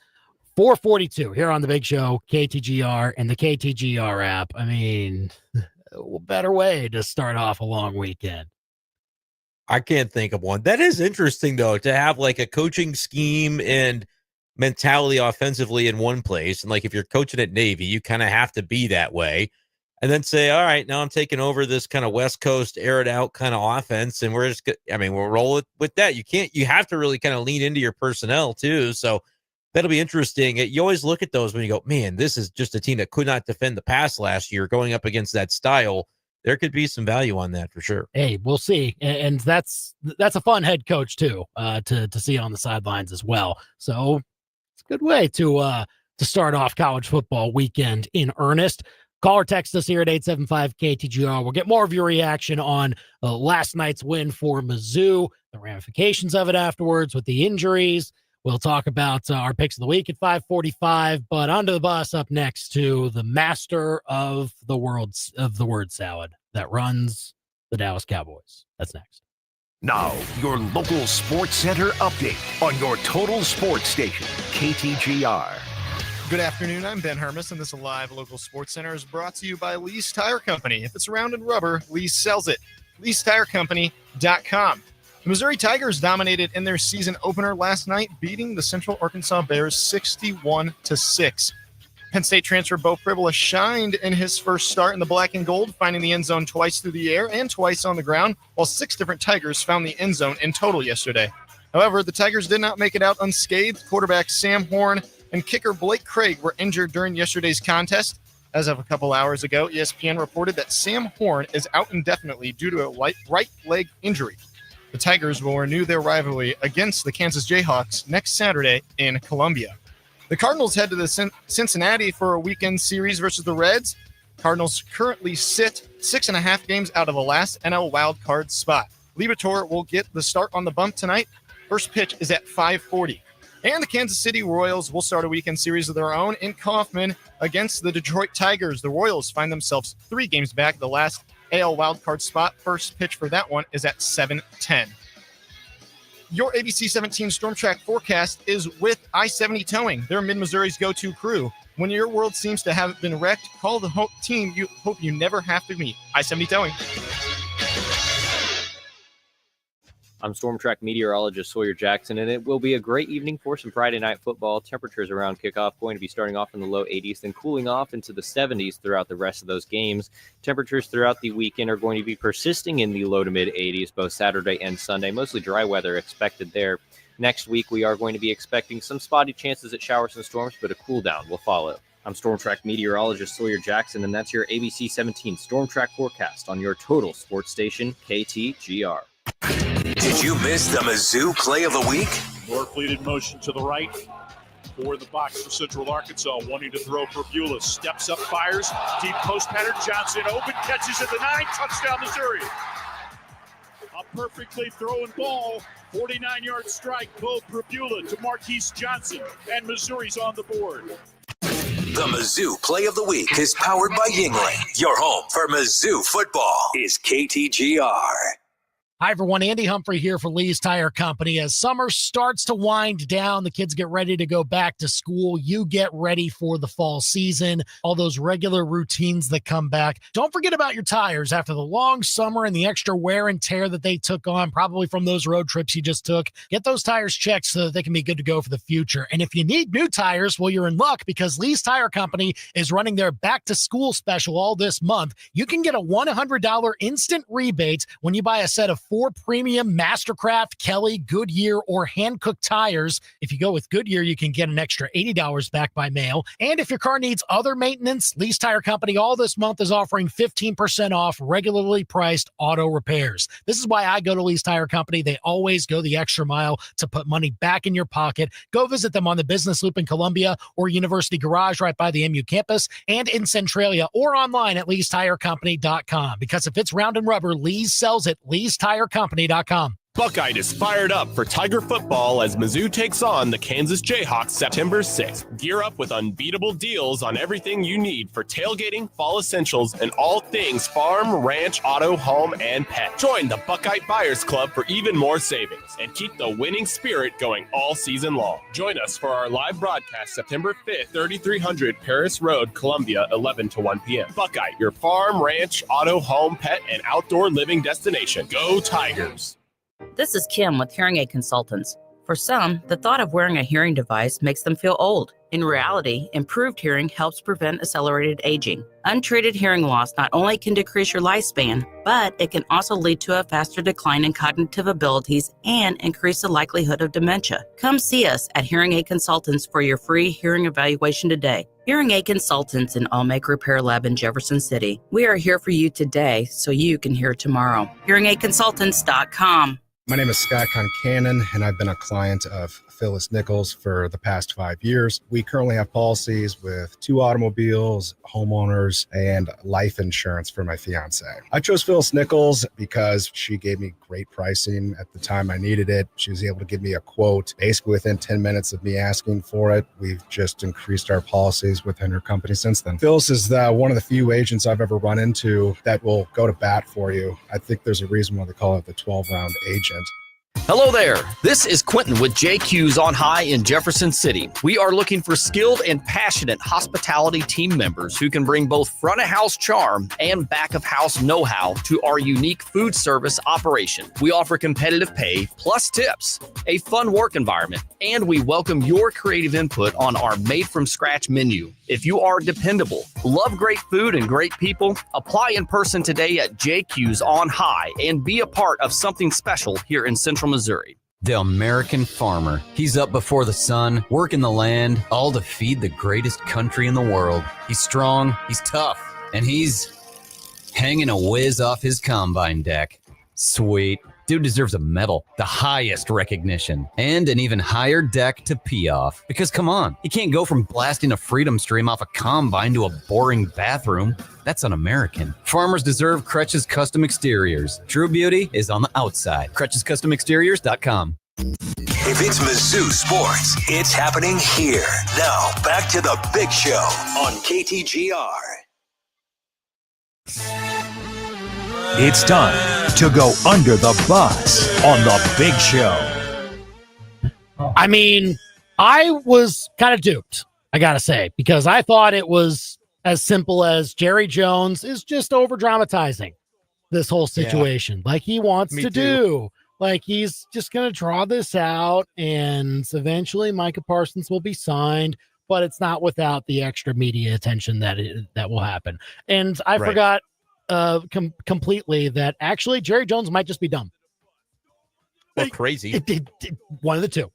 4:42 here on the big show, KTGR and the KTGR app. I mean, better way to start off a long weekend. I can't think of one. That is interesting, though, to have like a coaching scheme and mentality offensively in one place. And like if you're coaching at Navy, you kind of have to be that way. And then say, all right, now I'm taking over this kind of West Coast air it out kind of offense. And we'll roll it with that. You have to really kind of lean into your personnel too. So that'll be interesting. You always look at those when you go, man, this is just a team that could not defend the pass last year going up against that style. There could be some value on that for sure. Hey, we'll see. And that's a fun head coach too, to see on the sidelines as well. So it's a good way to start off college football weekend in earnest. Call or text us here at 875-KTGR. We'll get more of your reaction on last night's win for Mizzou, the ramifications of it afterwards with the injuries. We'll talk about our picks of the week at 5:45, but onto the bus up next to the master of the word salad that runs the Dallas Cowboys. That's next. Now, your local sports center update on your total sports station, KTGR. Good afternoon, I'm Ben Hermes, and this live local sports center is brought to you by Lee's Tire Company. If it's rounded rubber, Lee's sells it. Lee'sTireCompany.com. The Missouri Tigers dominated in their season opener last night, beating the Central Arkansas Bears 61-6. Penn State transfer Bo Pribula shined in his first start in the black and gold, finding the end zone twice through the air and twice on the ground, while 6 different Tigers found the end zone in total yesterday. However, the Tigers did not make it out unscathed. Quarterback Sam Horn and kicker Blake Craig were injured during yesterday's contest. As of a couple hours ago, ESPN reported that Sam Horn is out indefinitely due to a right leg injury. The Tigers will renew their rivalry against the Kansas Jayhawks next Saturday in Columbia. The Cardinals head to the Cincinnati for a weekend series versus the Reds. Cardinals currently sit 6.5 games out of the last NL wildcard spot. Liberatore will get the start on the bump tonight. First pitch is at 5:40. And the Kansas City Royals will start a weekend series of their own in Kaufman against the Detroit Tigers. The Royals find themselves 3 games back the last AL wildcard spot. First pitch for that one is at 7:10. Your ABC 17 Storm Track forecast is with I-70 Towing. They're Mid-Missouri's go-to crew. When your world seems to have been wrecked, call the team you hope you never have to meet. I-70 Towing. I'm Storm Track meteorologist Sawyer Jackson, and it will be a great evening for some Friday night football. Temperatures around kickoff going to be starting off in the low 80s, then cooling off into the 70s throughout the rest of those games. Temperatures throughout the weekend are going to be persisting in the low to mid 80s, both Saturday and Sunday. Mostly dry weather expected there. Next week, we are going to be expecting some spotty chances at showers and storms, but a cool down will follow. I'm Storm Track meteorologist Sawyer Jackson, and that's your ABC 17 Storm Track forecast on your total sports station, KTGR. Did you miss the Mizzou play of the week? More fleet in motion to the right for the box for Central Arkansas, wanting to throw for Beulah. Steps up, fires, deep post pattern. Johnson open, catches at the 9, touchdown Missouri. A perfectly thrown ball, 49-yard strike, Bo Pribula to Marquise Johnson, and Missouri's on the board. The Mizzou play of the week is powered by Yingling. Your home for Mizzou football is KTGR. Hi, everyone. Andy Humphrey here for Lee's Tire Company. As summer starts to wind down, the kids get ready to go back to school. You get ready for the fall season, all those regular routines that come back. Don't forget about your tires after the long summer and the extra wear and tear that they took on, probably from those road trips you just took. Get those tires checked so that they can be good to go for the future. And if you need new tires, well, you're in luck because Lee's Tire Company is running their back to school special all this month. You can get a $100 instant rebate when you buy a set of 4 premium Mastercraft, Kelly, Goodyear, or Hankook tires. If you go with Goodyear, you can get an extra $80 back by mail. And if your car needs other maintenance, Lee's Tire Company all this month is offering 15% off regularly priced auto repairs. This is why I go to Lee's Tire Company. They always go the extra mile to put money back in your pocket. Go visit them on the Business Loop in Columbia or University Garage right by the MU campus, and in Centralia, or online at leestirecompany.com. Because if it's round and rubber, Lee's sells it. leestirecompany.com. Buckeye is fired up for Tiger football as Mizzou takes on the Kansas Jayhawks September 6th. Gear up with unbeatable deals on everything you need for tailgating, fall essentials, and all things farm, ranch, auto, home, and pet. Join the Buckeye Buyers Club for even more savings and keep the winning spirit going all season long. Join us for our live broadcast September 5th, 3300 Paris Road, Columbia, 11 to 1 p.m. Buckeye, your farm, ranch, auto, home, pet, and outdoor living destination. Go Tigers! This is Kim with Hearing Aid Consultants. For some, the thought of wearing a hearing device makes them feel old. In reality, improved hearing helps prevent accelerated aging. Untreated hearing loss not only can decrease your lifespan, but it can also lead to a faster decline in cognitive abilities and increase the likelihood of dementia. Come see us at Hearing Aid Consultants for your free hearing evaluation today. Hearing Aid Consultants in Allmaker Repair Lab in Jefferson City. We are here for you today so you can hear tomorrow. HearingAidConsultants.com. My name is Scott Concannon, and I've been a client of Phyllis Nichols for the past 5 years. We currently have policies with 2 automobiles, homeowners, and life insurance for my fiance. I chose Phyllis Nichols because she gave me great pricing at the time I needed it. She was able to give me a quote basically within 10 minutes of me asking for it. We've just increased our policies within her company since then. Phyllis is one of the few agents I've ever run into that will go to bat for you. I think there's a reason why they call it the 12-round agent. Hello there. This is Quentin with JQ's On High in Jefferson City. We are looking for skilled and passionate hospitality team members who can bring both front of house charm and back of house know-how to our unique food service operation. We offer competitive pay plus tips, a fun work environment, and we welcome your creative input on our made from scratch menu. If you are dependable, love great food and great people, apply in person today at JQ's On High and be a part of something special here in Central Missouri. The American farmer. He's up before the sun, working the land, all to feed the greatest country in the world. He's strong, he's tough, and he's hanging a whiz off his combine deck. Sweet. Dude deserves a medal, the highest recognition, and an even higher deck to pee off. Because come on, you can't go from blasting a freedom stream off a combine to a boring bathroom. That's un-American. Farmers deserve Crutch's Custom Exteriors. True beauty is on the outside. CrutchesCustomExteriors.com. If it's Mizzou sports, it's happening here. Now, back to the big show on KTGR. It's time to go under the bus on the big show. I mean, I was kind of duped, I got to say, because I thought it was as simple as Jerry Jones is just over dramatizing this whole situation, like he wants to do. Like he's just going to draw this out and eventually Micah Parsons will be signed, but it's not without the extra media attention that will happen. And I forgot completely that actually Jerry Jones might just be dumb. Or crazy. One of the two.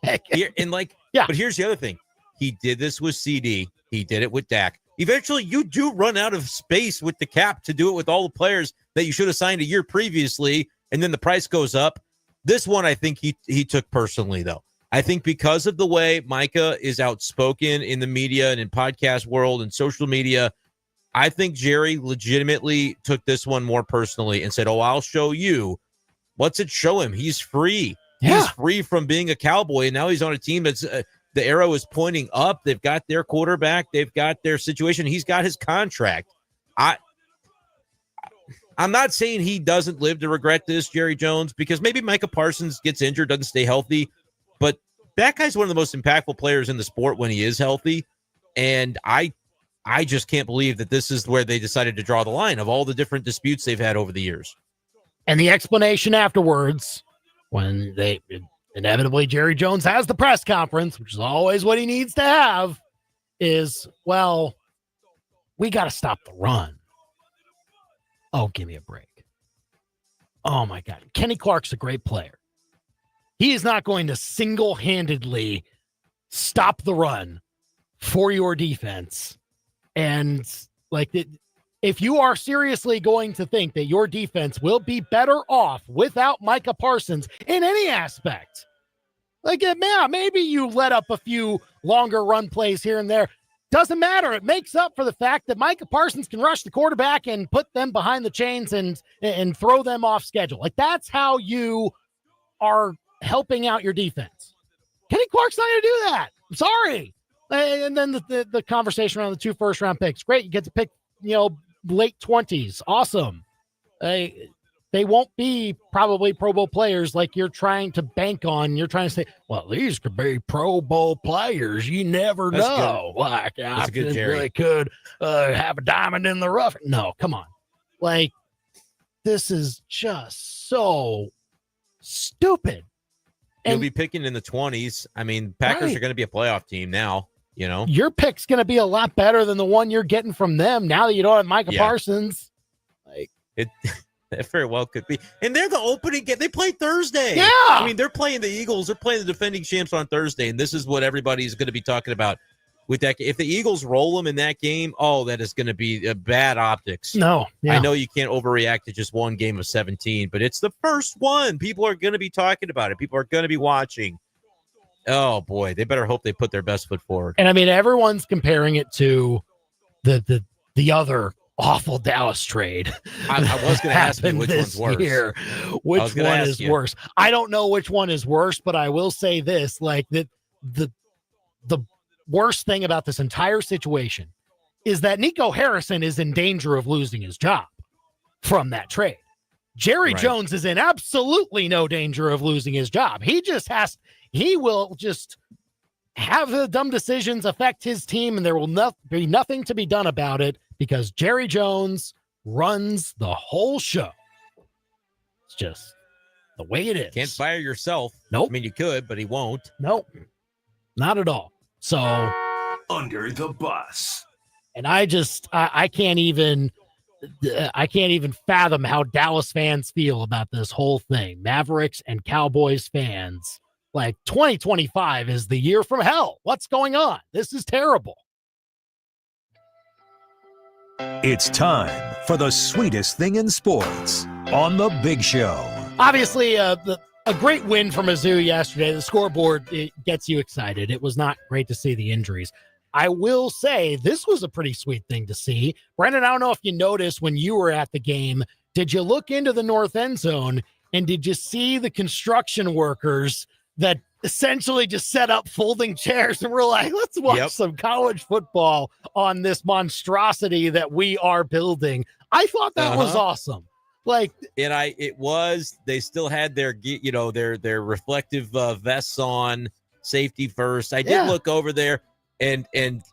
But here's the other thing. He did this with CD. He did it with Dak. Eventually, you do run out of space with the cap to do it with all the players that you should have signed a year previously, and then the price goes up. This one, I think he took personally, though. I think because of the way Micah is outspoken in the media and in podcast world and social media, I think Jerry legitimately took this one more personally and said, I'll show you. What's it show him? He's free. Yeah. He's free from being a Cowboy, and now he's on a team that's the arrow is pointing up. They've got their quarterback. They've got their situation. He's got his contract. I'm not saying he doesn't live to regret this, Jerry Jones, because maybe Micah Parsons gets injured, doesn't stay healthy, but that guy's one of the most impactful players in the sport when he is healthy, and I just can't believe that this is where they decided to draw the line of all the different disputes they've had over the years. And the explanation afterwards, when inevitably Jerry Jones has the press conference, which is always what he needs to have, is, well, we got to stop the run. Oh, give me a break. Oh, my God. Kenny Clark's a great player. He is not going to single-handedly stop the run for your defense. And, if you are seriously going to think that your defense will be better off without Micah Parsons in any aspect, maybe you let up a few longer run plays here and there. Doesn't matter. It makes up for the fact that Micah Parsons can rush the quarterback and put them behind the chains and throw them off schedule. That's how you are helping out your defense. Kenny Clark's not going to do that. I'm sorry. And then the conversation around the 2 first-round picks. Great. You get to pick, late 20s. Awesome. They won't be probably Pro Bowl players like you're trying to bank on. You're trying to say, well, these could be Pro Bowl players. You never know. That's good, Jerry. Really could have a diamond in the rough. No, come on. This is just so stupid. You'll be picking in the 20s. I mean, Packers are going to be a playoff team now, Your pick's going to be a lot better than the one you're getting from them now that you don't have Micah Parsons. That very well could be. And they're the opening game. They play Thursday. Yeah. I mean, they're playing the Eagles. They're playing the defending champs on Thursday. And this is what everybody's going to be talking about with that. If the Eagles roll them in that game, that is going to be bad optics. No. Yeah. I know you can't overreact to just one game of 17, but it's the first one. People are going to be talking about it. People are going to be watching. Oh, boy. They better hope they put their best foot forward. And, I mean, everyone's comparing it to the other awful Dallas trade. I was going to ask you which one's worse. Which one is worse? I don't know which one is worse, but I will say this: the worst thing about this entire situation is that Nico Harrison is in danger of losing his job from that trade. Jerry Jones is in absolutely no danger of losing his job. He will just have the dumb decisions affect his team, and there will be nothing to be done about it because Jerry Jones runs the whole show. It's just the way it is. Can't fire yourself. Nope. I mean, you could, but he won't. Nope. Not at all. So Under the Bus. And I can't even fathom how Dallas fans feel about this whole thing. Mavericks and Cowboys fans, 2025 is the year from hell. What's going on? This is terrible. It's time for the sweetest thing in sports on The Big Show. Obviously, a great win for Mizzou yesterday. The scoreboard, it gets you excited. It was not great to see the injuries. I will say this was a pretty sweet thing to see. Brenden, I don't know if you noticed when you were at the game, did you look into the north end zone and did you see the construction workers that essentially just set up folding chairs and we're like, let's watch some college football on this monstrosity that we are building? I thought that was awesome. They still had their reflective vests on, safety first. I did look over there and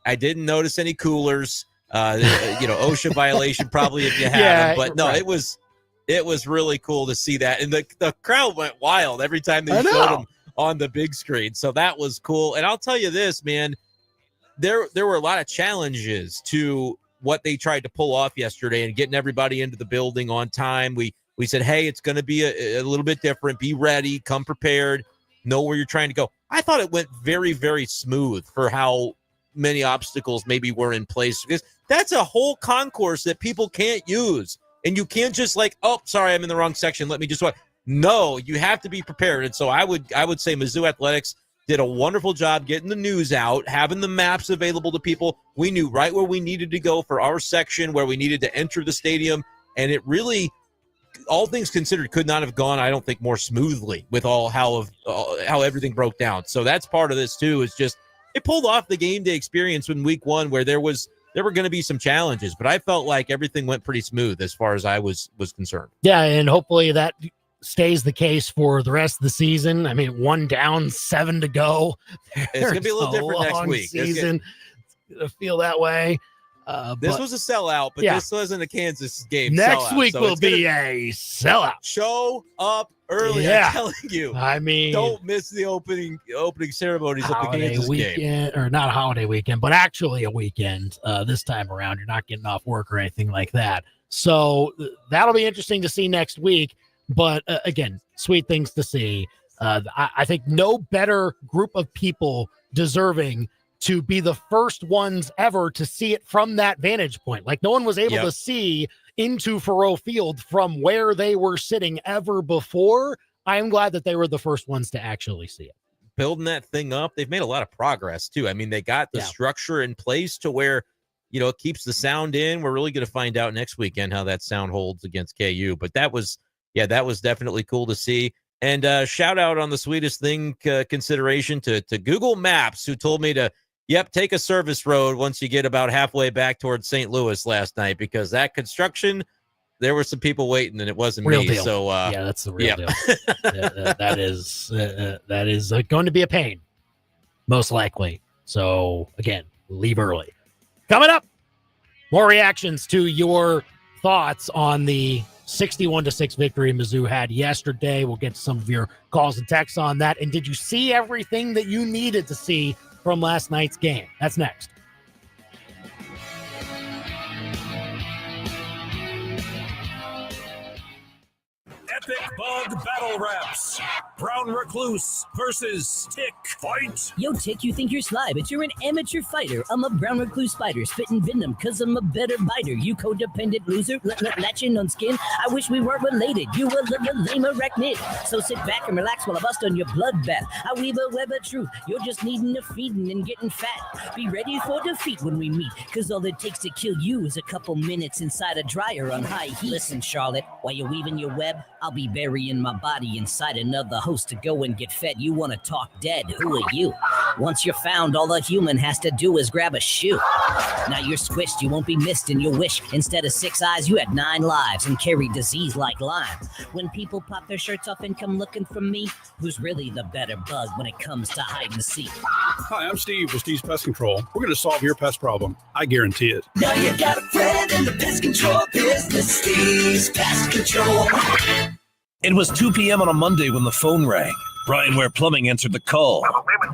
I didn't notice any coolers, OSHA violation probably if you had them, but no, it was really cool to see that. And the crowd went wild every time they showed them on the big screen. So that was cool. And I'll tell you this, man, there were a lot of challenges to what they tried to pull off yesterday and getting everybody into the building on time. We said, hey, it's going to be a little bit different. Be ready, come prepared, know where you're trying to go. I thought it went very, very smooth for how many obstacles maybe were in place, because that's a whole concourse that people can't use. And you can't just sorry, I'm in the wrong section. Let me just what? No, you have to be prepared. And so I would say Mizzou Athletics did a wonderful job getting the news out, having the maps available to people. We knew right where we needed to go for our section, where we needed to enter the stadium. And it really, all things considered, could not have gone, I don't think, more smoothly with how everything broke down. So that's part of this too, is just it pulled off the game day experience in week one where there were going to be some challenges, but I felt like everything went pretty smooth as far as I was concerned. Yeah, and hopefully that stays the case for the rest of the season. I mean, 1 down, 7 to go. It's going to be a little different next week. Season. It's going to feel that way. This was a sellout, but this wasn't a Kansas game. Next week will be a sellout. Show up early. Yeah. I'm telling you. I mean, don't miss the opening ceremonies of the Kansas weekend, game. Or not a holiday weekend, but actually a weekend this time around. You're not getting off work or anything like that. So that'll be interesting to see next week. But again, sweet things to see. I think no better group of people deserving to be the first ones ever to see it from that vantage point. Like no one was able to see into Faurot Field from where they were sitting ever before. I am glad that they were the first ones to actually see it. Building that thing up, they've made a lot of progress too. I mean, they got the structure in place to where, it keeps the sound in. We're really going to find out next weekend how that sound holds against KU. But that was definitely cool to see. And shout out on the sweetest thing consideration to Google Maps, who told me to, take a service road once you get about halfway back towards St. Louis last night, because that construction, there were some people waiting and it wasn't real me. Deal. So that's the real deal. That is going to be a pain, most likely. So again, leave early. Coming up, more reactions to your thoughts on the 61-6 victory Mizzou had yesterday. We'll get to some of your calls and texts on that. And did you see everything that you needed to see from last night's game? That's next. Epic Bug Battle Raps. Brown Recluse versus Tick. Fight! Yo, Tick, you think you're sly, but you're an amateur fighter. I'm a brown recluse spider, spitting venom, cause I'm a better biter. You codependent loser, latching on skin. I wish we weren't related. You a lame arachnid. So sit back and relax while I bust on your bloodbath. I weave a web of truth. You're just needing a feeding and getting fat. Be ready for defeat when we meet, cause all it takes to kill you is a couple minutes inside a dryer on high heat. Listen, Charlotte, while you're weaving your web, I'll be burying my body inside another host to go and get fed. You want to talk dead? Who are you? Once you're found, all a human has to do is grab a shoe. Now you're squished, you won't be missed in your wish. Instead of 6 eyes, you had 9 lives and carry disease like Lyme. When people pop their shirts off and come looking for me, who's really the better bug when it comes to hide and seek? Hi, I'm Steve with Steve's Pest Control. We're going to solve your pest problem. I guarantee it. Now you got a friend in the pest control business, Steve's Pest Control. It was 2 p.m. on a Monday when the phone rang. Brian Ware Plumbing answered the call.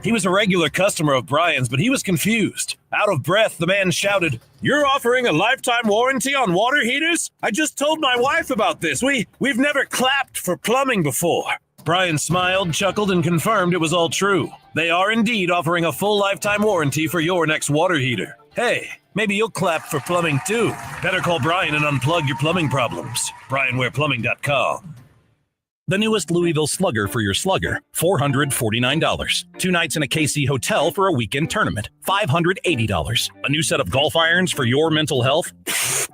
He was a regular customer of Brian's, but he was confused. Out of breath, the man shouted, "You're offering a lifetime warranty on water heaters? I just told my wife about this. We've never clapped for plumbing before." Brian smiled, chuckled, and confirmed it was all true. They are indeed offering a full lifetime warranty for your next water heater. Hey, maybe you'll clap for plumbing too. Better call Brian and unplug your plumbing problems. BrianWarePlumbing.com. The newest Louisville Slugger for your slugger, $449. 2 nights in a KC hotel for a weekend tournament, $580. A new set of golf irons for your mental health.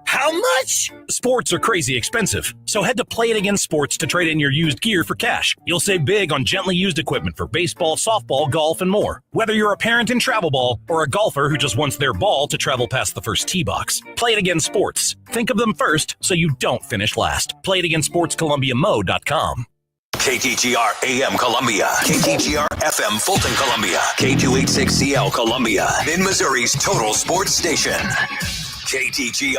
How much? Sports are crazy expensive, so head to Play It Again Sports to trade in your used gear for cash. You'll save big on gently used equipment for baseball, softball, golf, and more. Whether you're a parent in travel ball or a golfer who just wants their ball to travel past the first tee box, Play It Again Sports. Think of them first so you don't finish last. PlayItAgainSportsColumbiaMo.com. KTGR AM Columbia, KTGR FM Fulton Columbia, K286CL Columbia, in Missouri's total sports station, KTGR.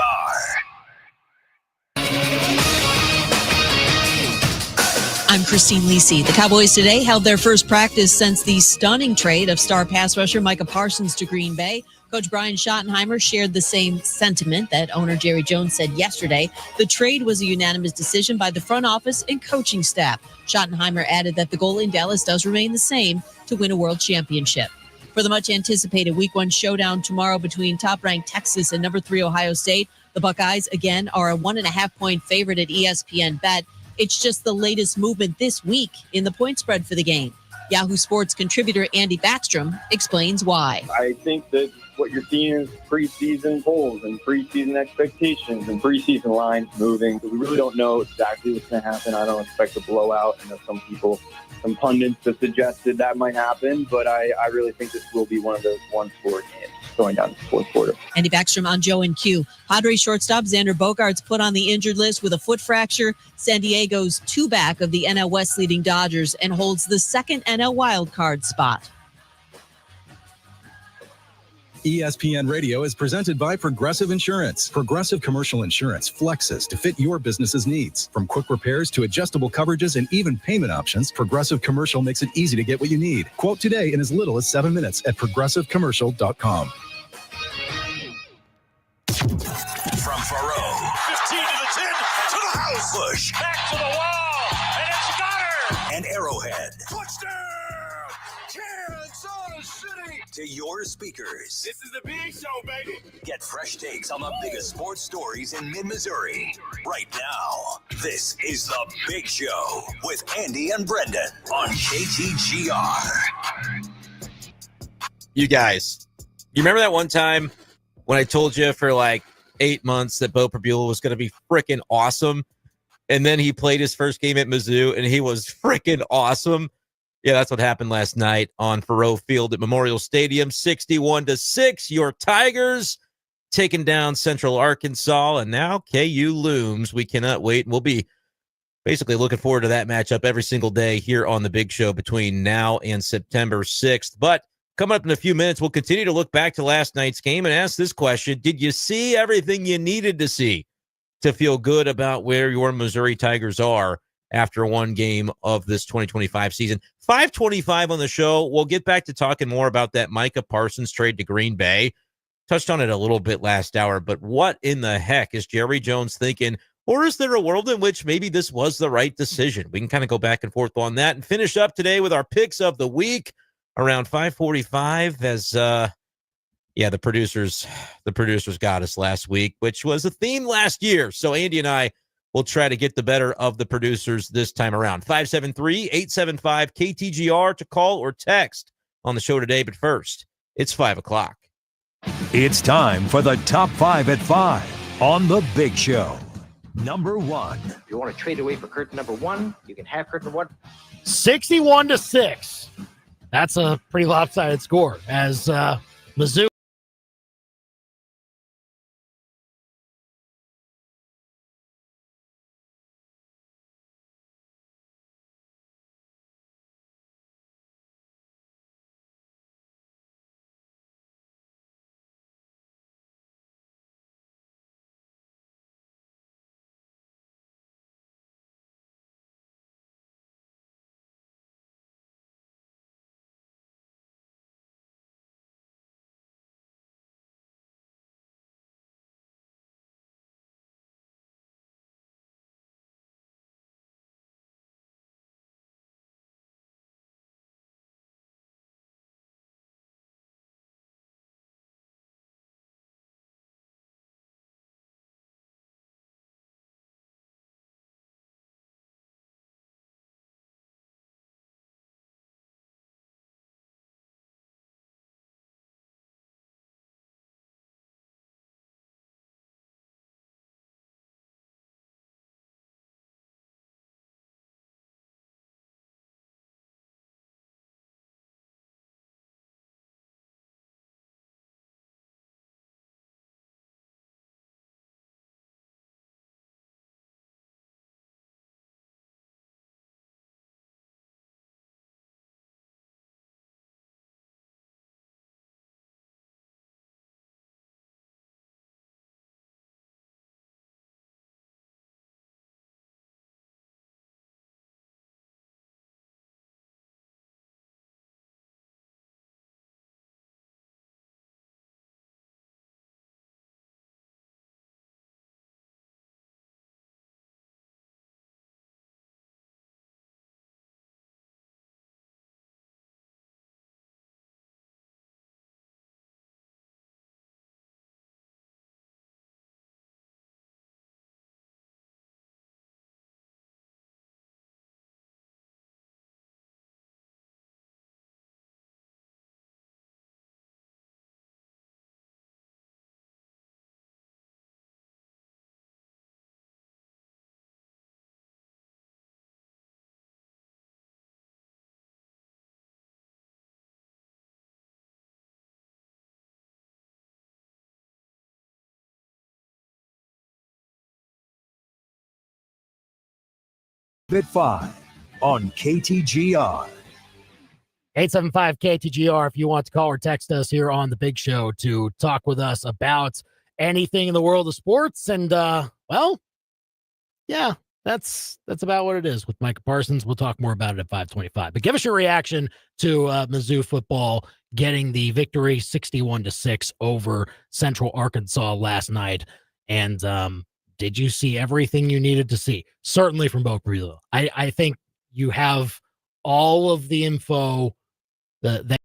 I'm Christine Lisi. The Cowboys today held their first practice since the stunning trade of star pass rusher Micah Parsons to Green Bay. Coach Brian Schottenheimer shared the same sentiment that owner Jerry Jones said yesterday. The trade was a unanimous decision by the front office and coaching staff. Schottenheimer added that the goal in Dallas does remain the same: to win a world championship. For the much-anticipated Week 1 showdown tomorrow between top-ranked Texas and number 3 Ohio State, the Buckeyes again are a 1.5-point favorite at ESPN Bet. It's just the latest movement this week in the point spread for the game. Yahoo Sports contributor Andy Backstrom explains why. I think that what you're seeing is preseason polls and preseason expectations and preseason lines moving. We really don't know exactly what's going to happen. I don't expect a blowout. I know some pundits have suggested that might happen, but I really think this will be one of those one-score games going down to the fourth quarter. Andy Backstrom on Joe and Q. Padres shortstop Xander Bogaerts put on the injured list with a foot fracture. San Diego's 2 back of the NL West leading Dodgers and holds the second NL wildcard spot. ESPN Radio is presented by Progressive Insurance. Progressive Commercial Insurance flexes to fit your business's needs. From quick repairs to adjustable coverages and even payment options, Progressive Commercial makes it easy to get what you need. Quote today in as little as 7 minutes at progressivecommercial.com. From Faurot. 15 to the 10, to the house. Bush. Back to the wall. and Arrowhead. Touchdown! Kansas City! To your speakers. This is the big show, baby. Get fresh takes on the biggest sports stories in mid-Missouri. Right now, this is The Big Show with Andy and Brenden on KTGR. You guys, you remember that one time when I told you for like 8 months that Bo Prabula was going to be freaking awesome? And then he played his first game at Mizzou, and he was freaking awesome. Yeah, that's what happened last night on Faurot Field at Memorial Stadium, 61-6. Your Tigers taking down Central Arkansas, and now KU looms. We cannot wait. We'll be basically looking forward to that matchup every single day here on the Big Show between now and September 6th. But coming up in a few minutes, we'll continue to look back to last night's game and ask this question: did you see everything you needed to see to feel good about where your Missouri Tigers are after one game of this 2025 season? 5:25 on the show. We'll get back to talking more about that Micah Parsons trade to Green Bay. Touched on it a little bit last hour, but what in the heck is Jerry Jones thinking? Or is there a world in which maybe this was the right decision? We can kind of go back and forth on that and finish up today with our picks of the week around 5:45 as the producers got us last week, which was a theme last year. So Andy and I will try to get the better of the producers this time around. 573-875-KTGR to call or text on the show today. But first, it's 5 o'clock. It's time for the Top 5 at 5 on The Big Show. Number 1. If you want to trade away for curtain number 1, you can have curtain 1. 61-6. That's a pretty lopsided score as Mizzou. At 5 on KTGR. 875-KTGR if you want to call or text us here on The Big Show to talk with us about anything in the world of sports. And, that's about what it is with Micah Parsons. We'll talk more about it at 5:25. But give us your reaction to Mizzou football getting the victory 61-6 over Central Arkansas last night. And did you see everything you needed to see? Certainly from Bo Prabula. I think you have all of the info that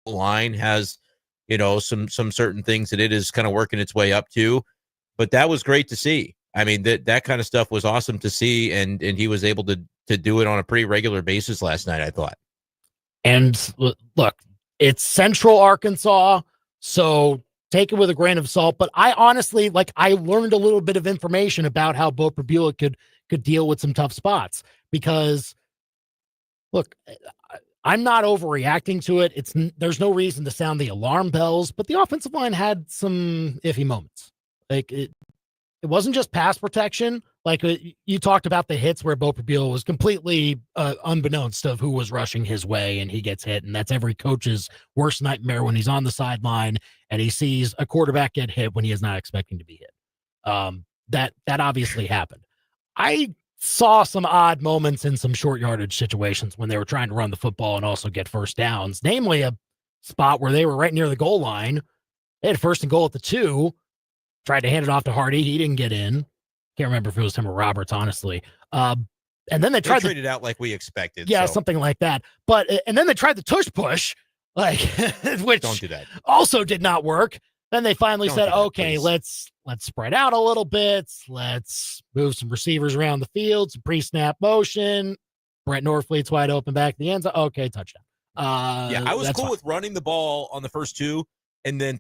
line has, some certain things that it is kind of working its way up to. But that was great to see. I mean, that kind of stuff was awesome to see, and he was able to do it on a pretty regular basis last night, I thought. And look, it's Central Arkansas, so take it with a grain of salt. But I honestly, I learned a little bit of information about how Bo Prabula could deal with some tough spots, because look, I'm not overreacting to it. There's no reason to sound the alarm bells, but the offensive line had some iffy moments. It wasn't just pass protection. You talked about the hits where Bo Prabula was completely unbeknownst of who was rushing his way, and he gets hit. And that's every coach's worst nightmare when he's on the sideline and he sees a quarterback get hit when he is not expecting to be hit. That obviously happened. I saw some odd moments in some short yardage situations when they were trying to run the football and also get first downs, namely a spot where they were right near the goal line. They had first and goal at the 2, tried to hand it off to Hardy. He didn't get in. Can't remember if it was him or Roberts, honestly. And then they tried to trade it out like we expected. Yeah, something like that. But and then they tried the tush push, which don't do that. Also did not work. Then they finally said, "Okay, please. let's spread out a little bit. Let's move some receivers around the field, some pre-snap motion. Brett Norfleet's wide open back to the end zone. Okay, touchdown." I was cool fine. with running the ball on the first 2 and then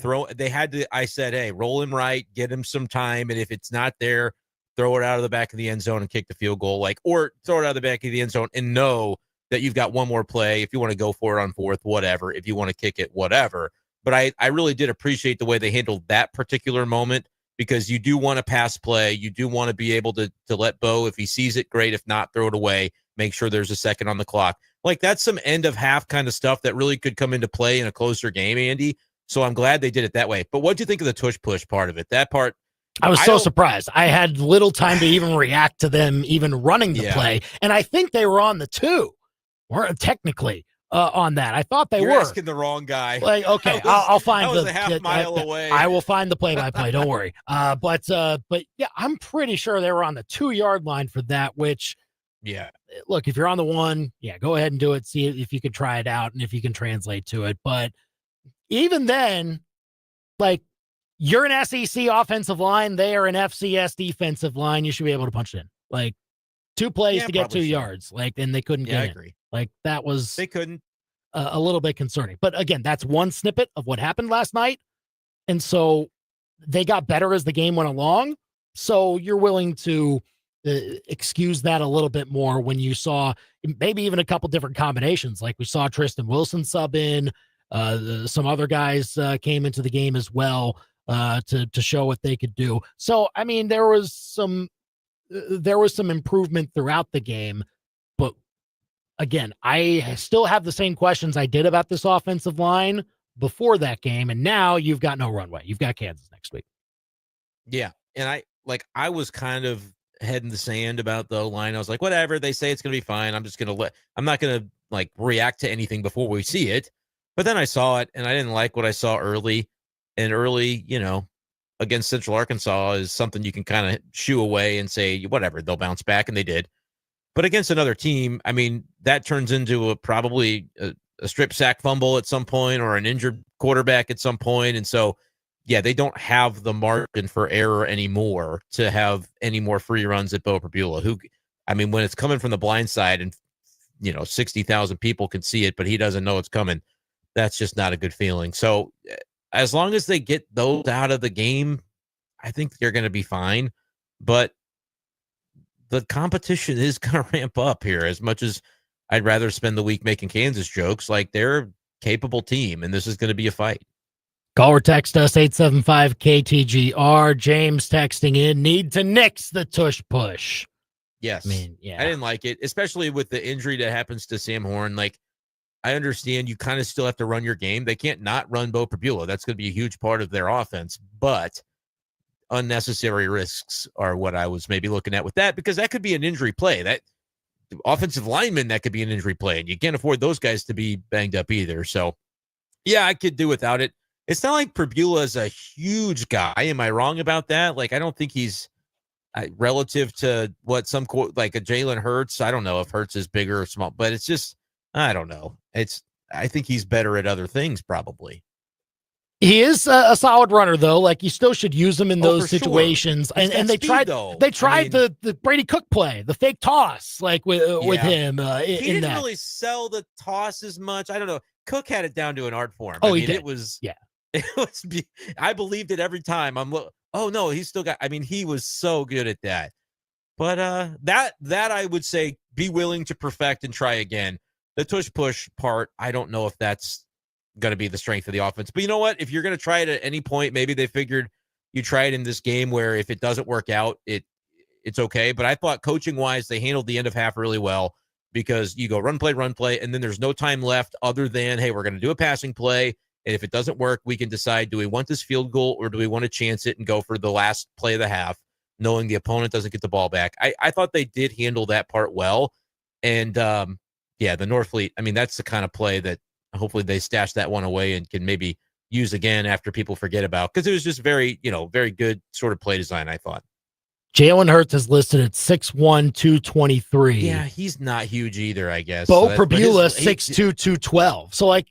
I said, hey, roll him right, get him some time, and if it's not there, throw it out of the back of the end zone and kick the field goal, or throw it out of the back of the end zone and know that you've got one more play. If you want to go for it on 4th, whatever. If you want to kick it, whatever. But I really did appreciate the way they handled that particular moment, because you do want to pass play. You do want to be able to let Bo, if he sees it, great. If not, throw it away. Make sure there's a second on the clock. That's some end of half kind of stuff that really could come into play in a closer game, Andy. So I'm glad they did it that way. But what do you think of the tush push part of it? That part, I was so surprised. I had little time to even react to them even running the play. And I think they were on the 2, or technically on that. I thought they You're were. asking the wrong guy. Okay, I'll find was a half mile away. I will find the play-by-play. Don't worry. But yeah, I'm pretty sure they were on the 2-yard line for that, which, yeah, look, if you're on the 1, yeah, go ahead and do it. See if you can try it out and if you can translate to it. But even then, you're an SEC offensive line. They are an FCS defensive line. You should be able to punch it in. 2 plays to get 2 yards. And they couldn't get in. I agree. That was they couldn't. A little bit concerning. But again, that's one snippet of what happened last night. And so they got better as the game went along. So you're willing to excuse that a little bit more when you saw maybe even a couple different combinations. We saw Tristan Wilson sub in. Some other guys came into the game as well to show what they could do. So, I mean, there was some improvement throughout the game, but again, I still have the same questions I did about this offensive line before that game. And now you've got no runway. You've got Kansas next week. Yeah. And I was kind of head in the sand about the line. I was like, whatever, they say it's going to be fine. I'm not going to react to anything before we see it. But then I saw it and I didn't like what I saw early. And early, against Central Arkansas is something you can kind of shoo away and say, whatever, they'll bounce back. And they did. But against another team, I mean, that turns into probably a strip sack fumble at some point or an injured quarterback at some point. And so, yeah, they don't have the margin for error anymore to have any more free runs at Bo Prabula, who, I mean, when it's coming from the blind side and, 60,000 people can see it, but he doesn't know it's coming. That's just not a good feeling. So as long as they get those out of the game, I think they're going to be fine. But the competition is going to ramp up here. As much as I'd rather spend the week making Kansas jokes, they're a capable team, and this is going to be a fight. Call or text us 875-KTGR. James texting in, need to nix the tush push. Yes. I mean, yeah. I didn't like it, especially with the injury that happens to Sam Horn. Like, I understand you kind of still have to run your game. They can't not run Bo Prabula. That's going to be a huge part of their offense, but unnecessary risks are what I was maybe looking at with that, because that could be an injury play. That offensive lineman, that could be an injury play, and you can't afford those guys to be banged up either. So, yeah, I could do without it. It's not like Prabula is a huge guy. Am I wrong about that? Like, I don't think he's relative to what some like a Jalen Hurts. I don't know if Hurts is bigger or small, but it's just, I don't know. I think he's better at other things probably. He is a solid runner, though. Like, you still should use him in those situations. Sure. And they tried the Brady Cook play, the fake toss, like with him. He didn't that. really sell the toss as much. I don't know. Cook had it down to an art form. Oh, he did. It was, yeah. It was. I believed it every time. Oh no, he's still got. I mean, he was so good at that. But that I would say be willing to perfect and try again. The tush push part, I don't know if that's going to be the strength of the offense. But you know what? If you're going to try it at any point, maybe they figured you try it in this game where if it doesn't work out, it's okay. But I thought coaching wise, they handled the end of half really well, because you go run play, and then there's no time left other than, hey, we're going to do a passing play. And if it doesn't work, we can decide, do we want this field goal or do we want to chance it and go for the last play of the half, knowing the opponent doesn't get the ball back. I thought they did handle that part well. And, the Norfleet, I mean, that's the kind of play that hopefully they stash that one away and can maybe use again after people forget about, because it was just very, very good sort of play design, I thought. Jalen Hurts is listed at 6'1", 223. Yeah, he's not huge either, I guess. Bo Prabula, 6'2", 212. So, like,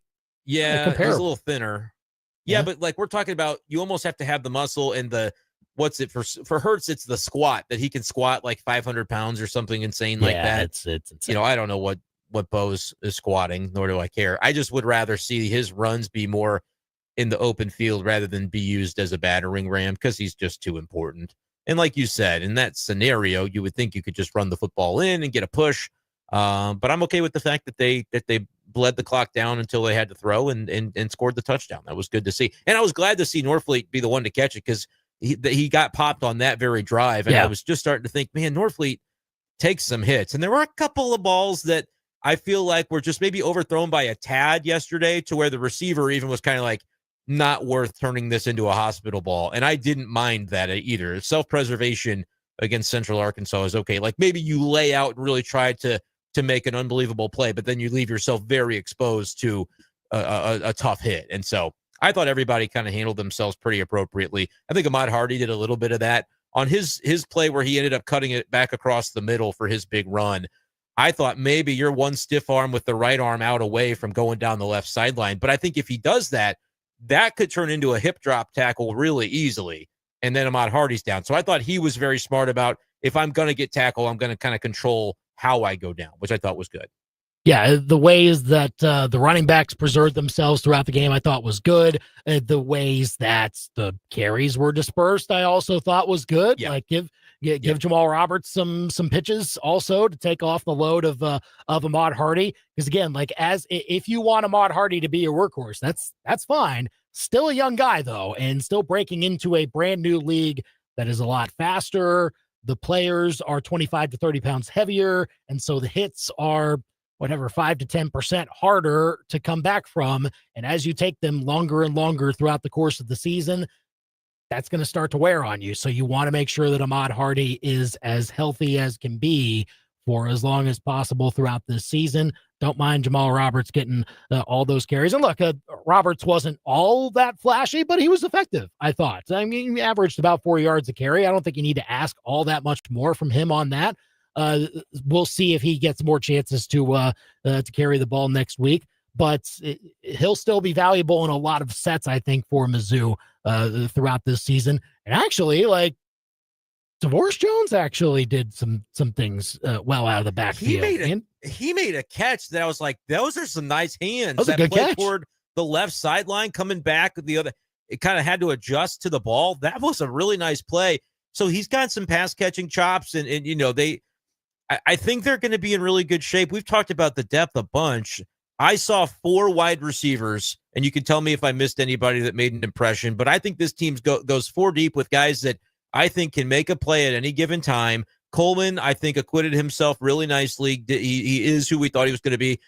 yeah, he's a little thinner. Yeah, but like we're talking about, you almost have to have the muscle and the, what's it for Hurts? It's the squat, that he can squat like 500 pounds or something insane like that. It's insane. I don't know what Bo is squatting, nor do I care. I just would rather see his runs be more in the open field rather than be used as a battering ram, because he's just too important. And like you said, in that scenario, you would think you could just run the football in and get a push. But I'm okay with the fact that they bled the clock down until they had to throw and scored the touchdown. That was good to see. And I was glad to see Norfleet be the one to catch it, because he got popped on that very drive. And I was just starting to think, man, Norfleet takes some hits. And there were a couple of balls that I feel like were just maybe overthrown by a tad yesterday, to where the receiver even was kind of like, not worth turning this into a hospital ball. And I didn't mind that either. Self-preservation against Central Arkansas is okay. Like, maybe you lay out and really try to make an unbelievable play, but then you leave yourself very exposed to a tough hit. And so I thought everybody kind of handled themselves pretty appropriately. I think Ahmad Hardy did a little bit of that on his play where he ended up cutting it back across the middle for his big run. I thought maybe you're one stiff arm with the right arm out away from going down the left sideline. But I think if he does that, that could turn into a hip drop tackle really easily. And then Ahmad Hardy's down. So I thought he was very smart about, if I'm going to get tackled, I'm going to kind of control how I go down, which I thought was good. Yeah, the ways that the running backs preserved themselves throughout the game, I thought was good. The ways that the carries were dispersed, I also thought was good. Yeah. Like give Jamal Roberts some pitches also to take off the load of Ahmad Hardy. Because again, like, if you want Ahmad Hardy to be your workhorse, that's fine. Still a young guy though, and still breaking into a brand new league that is a lot faster. The players are 25 to 30 pounds heavier, and so the hits are 5 to 10% harder to come back from. And as you take them longer and longer throughout the course of the season, that's going to start to wear on you. So you want to make sure that Ahmad Hardy is as healthy as can be for as long as possible throughout this season. Don't mind Jamal Roberts getting all those carries. And look, Roberts wasn't all that flashy, but he was effective, I thought. I mean, he averaged about 4 yards a carry. I don't think you need to ask all that much more from him on that. We'll see if he gets more chances to carry the ball next week. But he'll still be valuable in a lot of sets, I think, for Mizzou throughout this season. And actually, like, DeVorce Jones actually did some things well out of the backfield. He made a catch that I was like, those are some nice hands. That was a good catch. Toward the left sideline, coming back the other. It kind of had to adjust to the ball. That was a really nice play. So he's got some pass catching chops, and I think they're going to be in really good shape. We've talked about the depth a bunch. I saw 4 wide receivers, and you can tell me if I missed anybody that made an impression, but I think this team goes 4 deep with guys that I think can make a play at any given time. Coleman, I think, acquitted himself really nicely. He is who we thought he was going to be.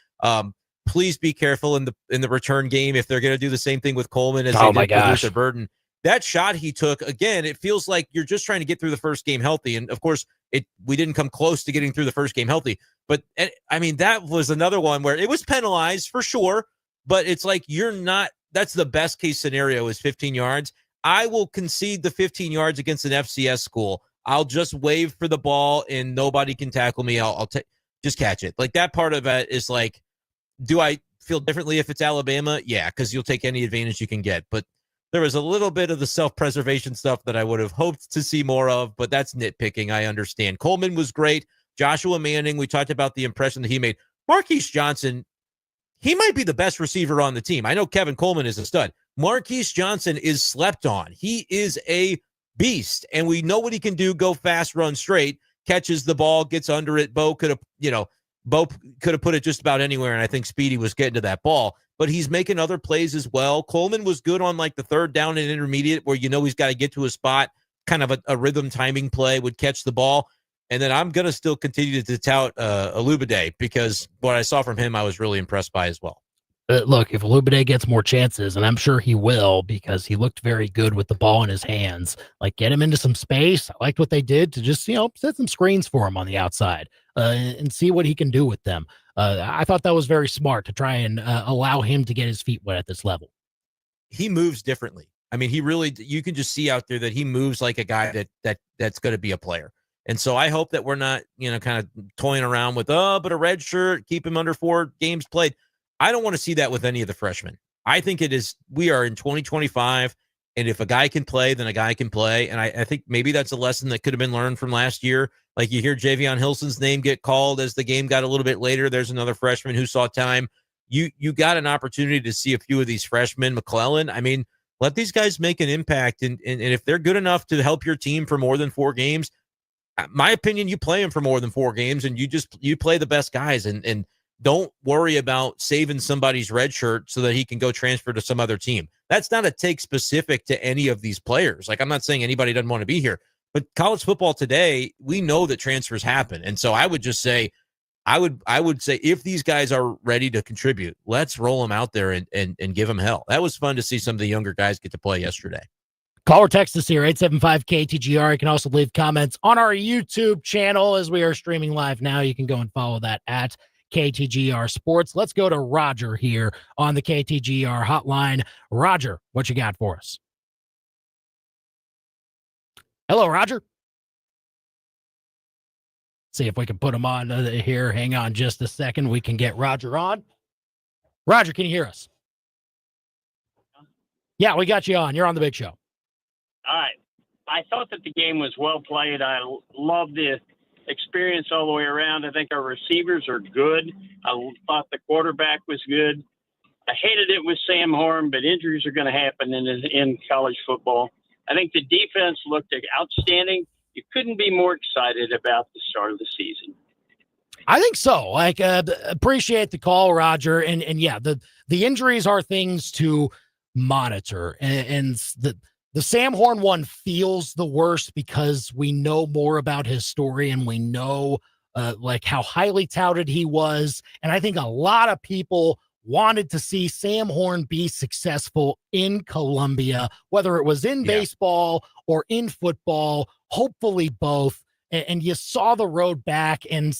Please be careful in the return game if they're going to do the same thing with Coleman as they did with Luther Burden. That shot he took, again, it feels like you're just trying to get through the first game healthy. And, of course, we didn't come close to getting through the first game healthy. But, I mean, that was another one where it was penalized for sure, but it's like that's the best case scenario is 15 yards. I will concede the 15 yards against an FCS school. I'll just wave for the ball and nobody can tackle me. I'll just catch it. Like that part of it is like, do I feel differently if it's Alabama? Yeah, because you'll take any advantage you can get. But there was a little bit of the self-preservation stuff that I would have hoped to see more of, but that's nitpicking. I understand. Coleman was great. Joshua Manning, we talked about the impression that he made. Marquise Johnson, he might be the best receiver on the team. I know Kevin Coleman is a stud. Marquise Johnson is slept on. He is a beast, and we know what he can do, go fast, run straight, catches the ball, gets under it. Bo could have put it just about anywhere, and I think Speedy was getting to that ball. But he's making other plays as well. Coleman was good on like the third down and intermediate where he's got to get to a spot, kind of a rhythm timing play, would catch the ball. And then I'm going to still continue to tout Alubade because what I saw from him I was really impressed by as well. Look, if Alubade gets more chances, and I'm sure he will because he looked very good with the ball in his hands, like get him into some space. I liked what they did to just, set some screens for him on the outside and see what he can do with them. I thought that was very smart to try and allow him to get his feet wet at this level. He moves differently. I mean, you can just see out there that he moves like a guy that's going to be a player. And so I hope that we're not, kind of toying around with, but a red shirt, keep him under 4 games played. I don't want to see that with any of the freshmen. I think we are in 2025, and if a guy can play, then a guy can play. And I think maybe that's a lesson that could have been learned from last year. Like you hear Javion Hilson's name get called as the game got a little bit later. There's another freshman who saw time. You got an opportunity to see a few of these freshmen. McClellan, I mean, let these guys make an impact. And if they're good enough to help your team for more than 4 games, my opinion, you play them for more than 4 games, and you play the best guys and don't worry about saving somebody's red shirt so that he can go transfer to some other team. That's not a take specific to any of these players. Like, I'm not saying anybody doesn't want to be here, but college football today, we know that transfers happen. And so I would just say, I would say if these guys are ready to contribute, let's roll them out there and give them hell. That was fun to see some of the younger guys get to play yesterday. Call or text us here, 875-KTGR. You can also leave comments on our YouTube channel as we are streaming live now. You can go and follow that at KTGR Sports. Let's go to Roger here on the KTGR hotline. Roger, what you got for us? Hello, Roger. See if we can put him on here. Hang on just a second. We can get Roger on. Roger, can you hear us? Yeah, we got you on. You're on the big show. All right. I thought that the game was well played. I love the experience all the way around. I think our receivers are good. I thought the quarterback was good. I hated it with Sam Horn, but injuries are going to happen in college football. I think the defense looked outstanding. You couldn't be more excited about the start of the season. I think so. Appreciate the call, Roger. And yeah, the injuries are things to monitor. And the Sam Horn one feels the worst because we know more about his story and we know how highly touted he was. And I think a lot of people wanted to see Sam Horn be successful in Columbia, whether it was in baseball or in football, hopefully both. And you saw the road back, and,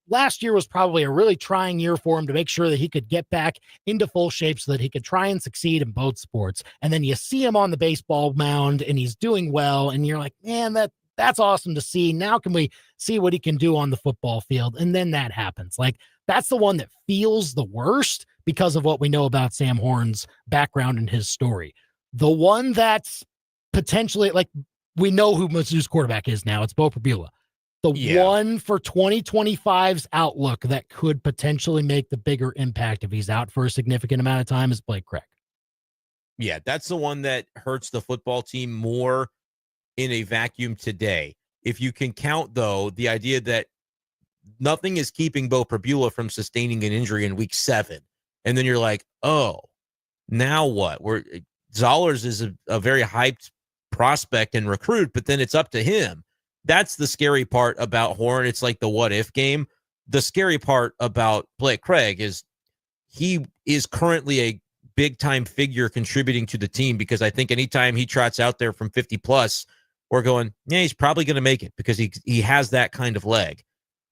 last year was probably a really trying year for him to make sure that he could get back into full shape so that he could try and succeed in both sports. And then you see him on the baseball mound and he's doing well. And you're like, man, that's awesome to see. Now can we see what he can do on the football field? And then that happens. Like, that's the one that feels the worst because of what we know about Sam Horn's background and his story. The one that's potentially, we know who Mizzou's quarterback is now. It's Bo Prabula. The one for 2025's outlook that could potentially make the bigger impact if he's out for a significant amount of time is Blake Craig. Yeah, that's the one that hurts the football team more in a vacuum today. If you can count, though, the idea that nothing is keeping Bo Prabula from sustaining an injury in week 7. And then you're like, oh, now what? Zollers is a very hyped prospect and recruit, but then it's up to him. That's the scary part about Horn. It's like the what if game. The scary part about Blake Craig is he is currently a big time figure contributing to the team, because I think anytime he trots out there from 50 plus, we're going, yeah, he's probably going to make it because he has that kind of leg.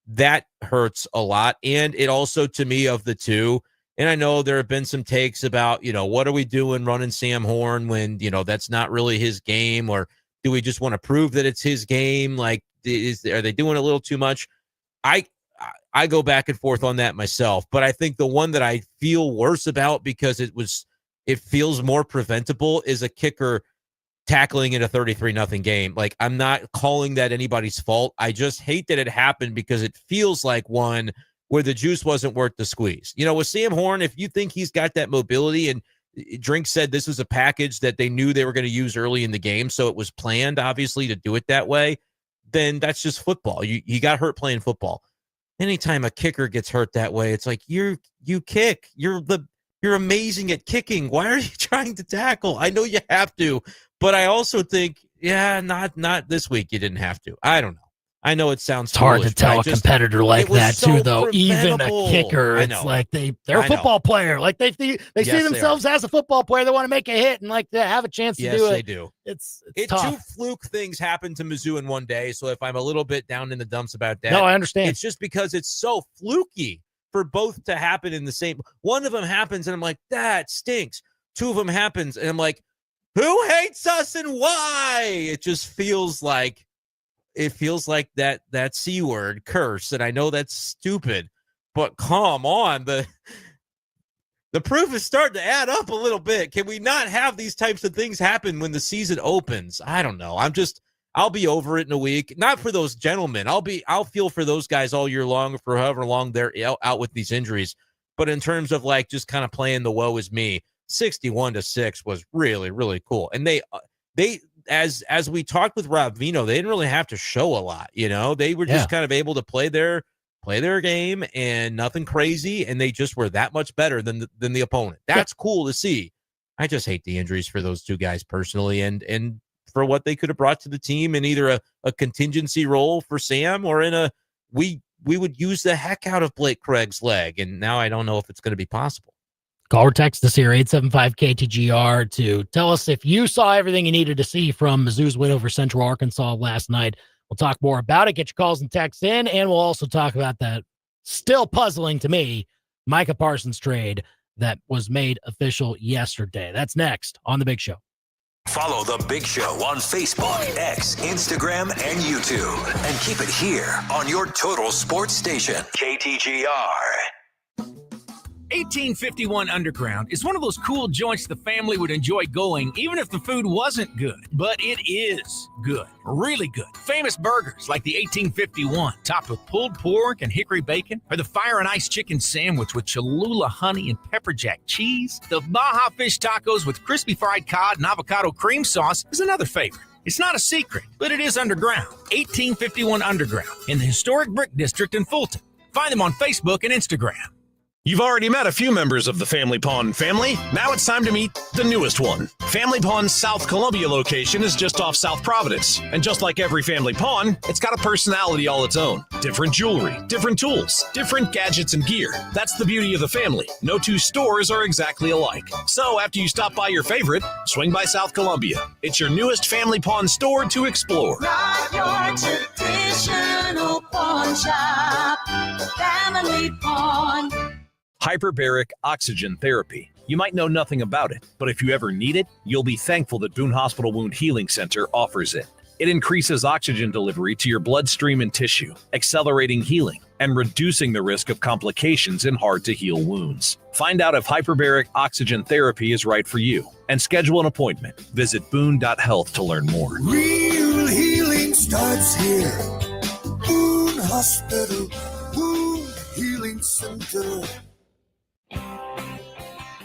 That hurts a lot. And it also, to me, of the two, and I know there have been some takes about, what are we doing running Sam Horn when, that's not really his game, or do we just want to prove that it's his game? Like, are they doing a little too much? I go back and forth on that myself, but I think the one that I feel worse about, because it feels more preventable, is a kicker tackling in a 33-0 game. Like, I'm not calling that anybody's fault. I just hate that it happened, because it feels like one where the juice wasn't worth the squeeze. With Sam Horn, if you think he's got that mobility, and Drink said this was a package that they knew they were going to use early in the game, so it was planned, obviously, to do it that way, then that's just football. You got hurt playing football. Anytime a kicker gets hurt that way, it's like, you kick. You're amazing at kicking. Why are you trying to tackle? I know you have to, but I also think, not this week. You didn't have to. I don't know. I know it sounds hard to tell a competitor like that too, though. Even a kicker, it's like they're a football player. Like they see themselves as a football player. They want to make a hit and like they have a chance to do it. Yes, they do. It's tough. tough. Two fluke things happened to Mizzou in one day. So if I'm a little bit down in the dumps about that, no, I understand. It's just because it's so fluky for both to happen in the same. One of them happens and I'm like, that stinks. Two of them happens and I'm like, who hates us and why? It just feels like. It feels like that C word, curse, and I know that's stupid, but come on, the proof is starting to add up a little bit. Can we not have these types of things happen when the season opens? I don't know. I'll be over it in a week. Not for those gentlemen. I'll feel for those guys all year long, for however long they're out with these injuries. But in terms of like just kind of playing the woe is me, 61-6 was really, really cool, and they. As we talked with Rob Veno, they didn't really have to show a lot. They were just kind of able to play their game and nothing crazy, and they just were that much better than the opponent. That's cool to see. I just hate the injuries for those two guys personally, and for what they could have brought to the team in either a contingency role for Sam, or in we would use the heck out of Blake Craig's leg, and now I don't know if it's going to be possible. Call or text us here, 875-KTGR, to tell us if you saw everything you needed to see from Mizzou's win over Central Arkansas last night. We'll talk more about it. Get your calls and texts in, and we'll also talk about that still puzzling to me Micah Parsons trade that was made official yesterday. That's next on The Big Show. Follow The Big Show on Facebook, X, Instagram, and YouTube. And keep it here on your total sports station, KTGR. 1851 Underground is one of those cool joints the family would enjoy going even if the food wasn't good. But it is good. Really good. Famous burgers like the 1851, topped with pulled pork and hickory bacon, or the Fire and Ice chicken sandwich with Cholula honey and pepper jack cheese. The Baja fish tacos with crispy fried cod and avocado cream sauce is another favorite. It's not a secret, but it is underground. 1851 Underground in the historic Brick District in Fulton. Find them on Facebook and Instagram. You've already met a few members of the Family Pawn family. Now it's time to meet the newest one. Family Pawn's South Columbia location is just off South Providence. And just like every Family Pawn, it's got a personality all its own. Different jewelry, different tools, different gadgets and gear. That's the beauty of the family. No two stores are exactly alike. So after you stop by your favorite, swing by South Columbia. It's your newest Family Pawn store to explore. Not your traditional pawn shop. Family Pawn. Hyperbaric oxygen therapy. You might know nothing about it, but if you ever need it, you'll be thankful that Boone Hospital Wound Healing Center offers it. It increases oxygen delivery to your bloodstream and tissue, accelerating healing and reducing the risk of complications in hard-to-heal wounds. Find out if hyperbaric oxygen therapy is right for you and schedule an appointment. Visit boone.health to learn more. Real healing starts here. Boone Hospital, Wound Healing Center.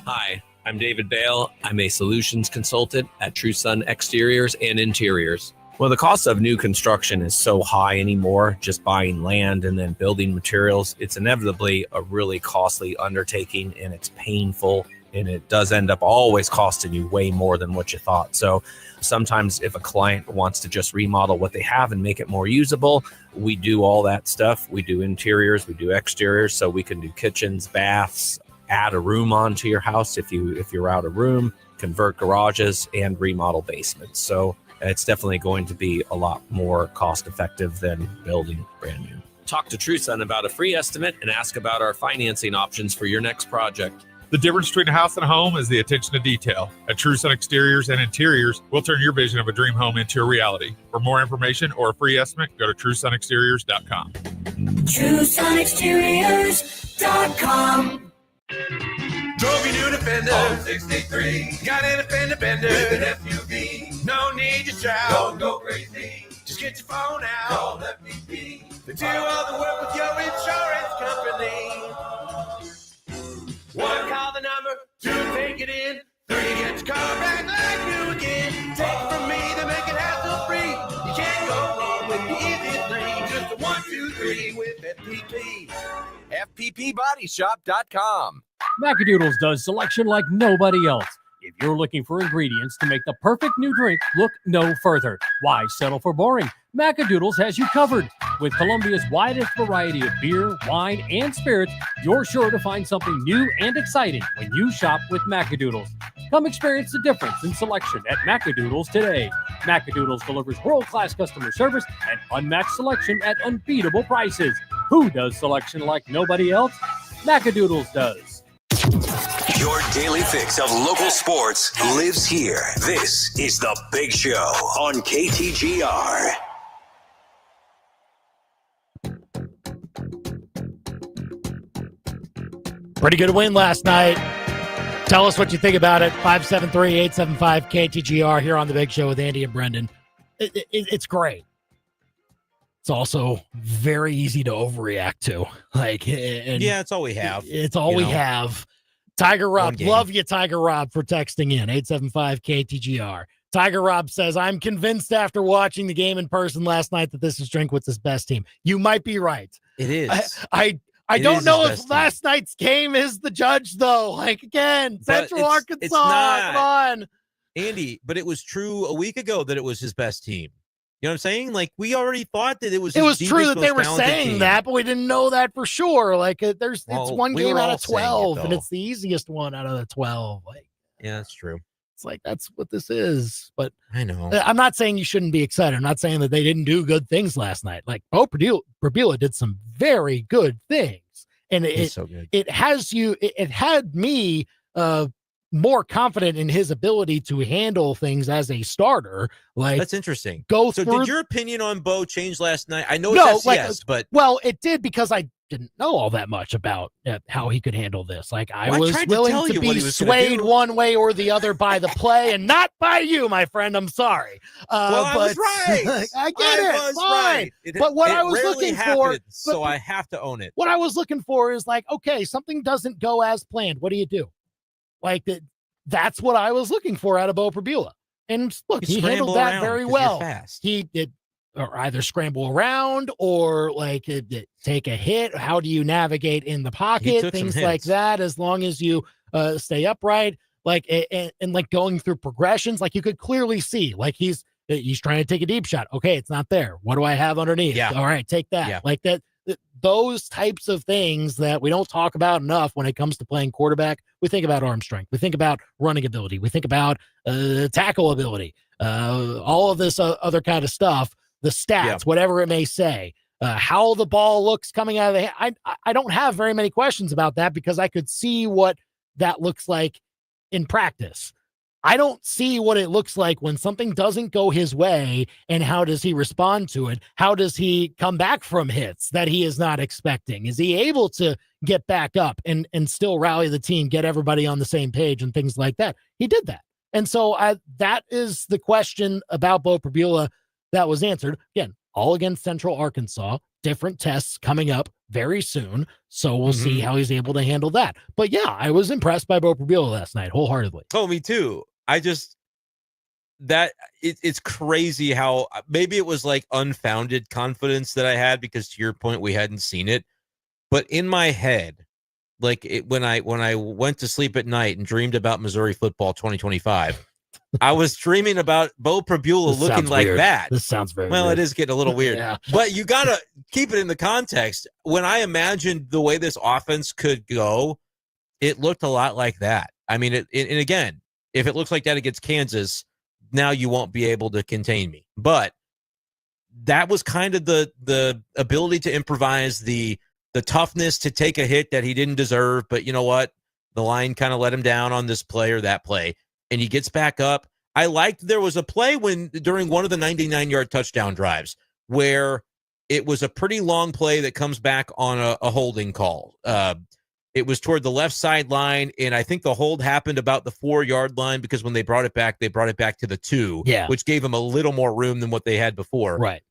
Hi, I'm David Bale. I'm a solutions consultant at True Sun Exteriors and Interiors. Well, the cost of new construction is so high anymore, just buying land and then building materials. It's inevitably a really costly undertaking, and it's painful, and it does end up always costing you way more than what you thought. So sometimes if a client wants to just remodel what they have and make it more usable, we do all that stuff. We do interiors, we do exteriors, so we can do kitchens, baths, add a room onto your house if you're out of room, convert garages, and remodel basements. So it's definitely going to be a lot more cost effective than building brand new. Talk to TrueSun about a free estimate and ask about our financing options for your next project. The difference between a house and a home is the attention to detail. At TrueSun Exteriors and Interiors, we'll turn your vision of a dream home into a reality. For more information or a free estimate, go to TrueSunExteriors.com. TrueSunExteriors.com. Drove your new Defender, 63. Got in a fender bender with an FUV. No need to shout, don't go crazy. Just get your phone out, call FPP. They do all the work with your insurance company. 1, call the number. 2, take it in. 3, get your car back like new again. Take it from me, they make it hassle-free. You can't go wrong with the easy 3. Just a 1, 2, 3 with FPP. FPPBodyShop.com. Macadoodles does selection like nobody else. If you're looking for ingredients to make the perfect new drink, look no further. Why settle for boring? Macadoodles has you covered. With Colombia's widest variety of beer, wine, and spirits, you're sure to find something new and exciting when you shop with Macadoodles. Come experience the difference in selection at Macadoodles today. Macadoodles delivers world-class customer service and unmatched selection at unbeatable prices. Who does selection like nobody else? Macadoodles does. Your daily fix of local sports lives here. This is The Big Show on KTGR. Pretty good win last night. Tell us what you think about it. 573-875-KTGR here on The Big Show with Andy and Brenden. It's great. It's also very easy to overreact to. Yeah, it's all we have. It's all we have. Tiger Rob, love you, Tiger Rob, for texting in 875-KTGR. Tiger Rob says, I'm convinced after watching the game in person last night that this is Drinkwitz' best team. You might be right. It is. I don't know if last night's game is the judge, though. Again, Central Arkansas, come on. Andy, but it was true a week ago that it was his best team. You know what I'm saying? We already thought that it was. It was true that they were saying that, but we didn't know that for sure. It's one game out of 12, and it's the easiest one out of the 12. Yeah, that's true. It's that's what this is. But I know. I'm not saying you shouldn't be excited. I'm not saying that they didn't do good things last night. Bo Prabula did some very good things, and so good. It had me more confident in his ability to handle things as a starter. That's interesting. Did your opinion on Bo change last night? I know it's yes, but it did because I didn't know all that much about how he could handle this. I was willing to be swayed one way or the other by the play and not by you, my friend. I'm sorry. I was right. I get it. Fine. But what I was looking for, so I have to own it. What I was looking for is okay, something doesn't go as planned. What do you do? That's what I was looking for out of Bo Prabula. And look, he handled that very well. He did either scramble around or take a hit. How do you navigate in the pocket? Things like that, as long as you stay upright, and going through progressions, you could clearly see, he's trying to take a deep shot. Okay, it's not there. What do I have underneath? Yeah. All right, take that. Yeah. Those types of things that we don't talk about enough when it comes to playing quarterback. We think about arm strength. We think about running ability. We think about tackle ability, all of this other kind of stuff, the stats, whatever it may say, how the ball looks coming out of the hand. I don't have very many questions about that because I could see what that looks like in practice. I don't see what it looks like when something doesn't go his way, and how does he respond to it? How does he come back from hits that he is not expecting? Is he able to get back up and still rally the team, get everybody on the same page and things like that? He did that. And so that is the question about Bo Prabula that was answered. Again, all against Central Arkansas, different tests coming up very soon. So we'll see how he's able to handle that. But yeah, I was impressed by Bo Prabula last night, wholeheartedly. Oh, me too. it's crazy how maybe it was like unfounded confidence that I had because to your point, we hadn't seen it. But in my head, like when I went to sleep at night and dreamed about Missouri football 2025, I was dreaming about Bo Prabula looking like weird. that. This sounds very well. weird. It is getting a little weird, Yeah. but you got to keep it in the context. When I imagined the way this offense could go, it looked a lot like that. I mean, and again, if it looks like that against Kansas, now you won't be able to contain me. But that was kind of the ability to improvise, the toughness to take a hit that he didn't deserve. But you know what? The line kind of let him down on this play or that play, and he gets back up. I liked there was a play during one of the 99-yard touchdown drives where it was a pretty long play that comes back on a holding call. It was toward the left sideline, and I think the hold happened about the 4-yard line because when they brought it back to the 2, which gave them a little more room than what they had before. Right.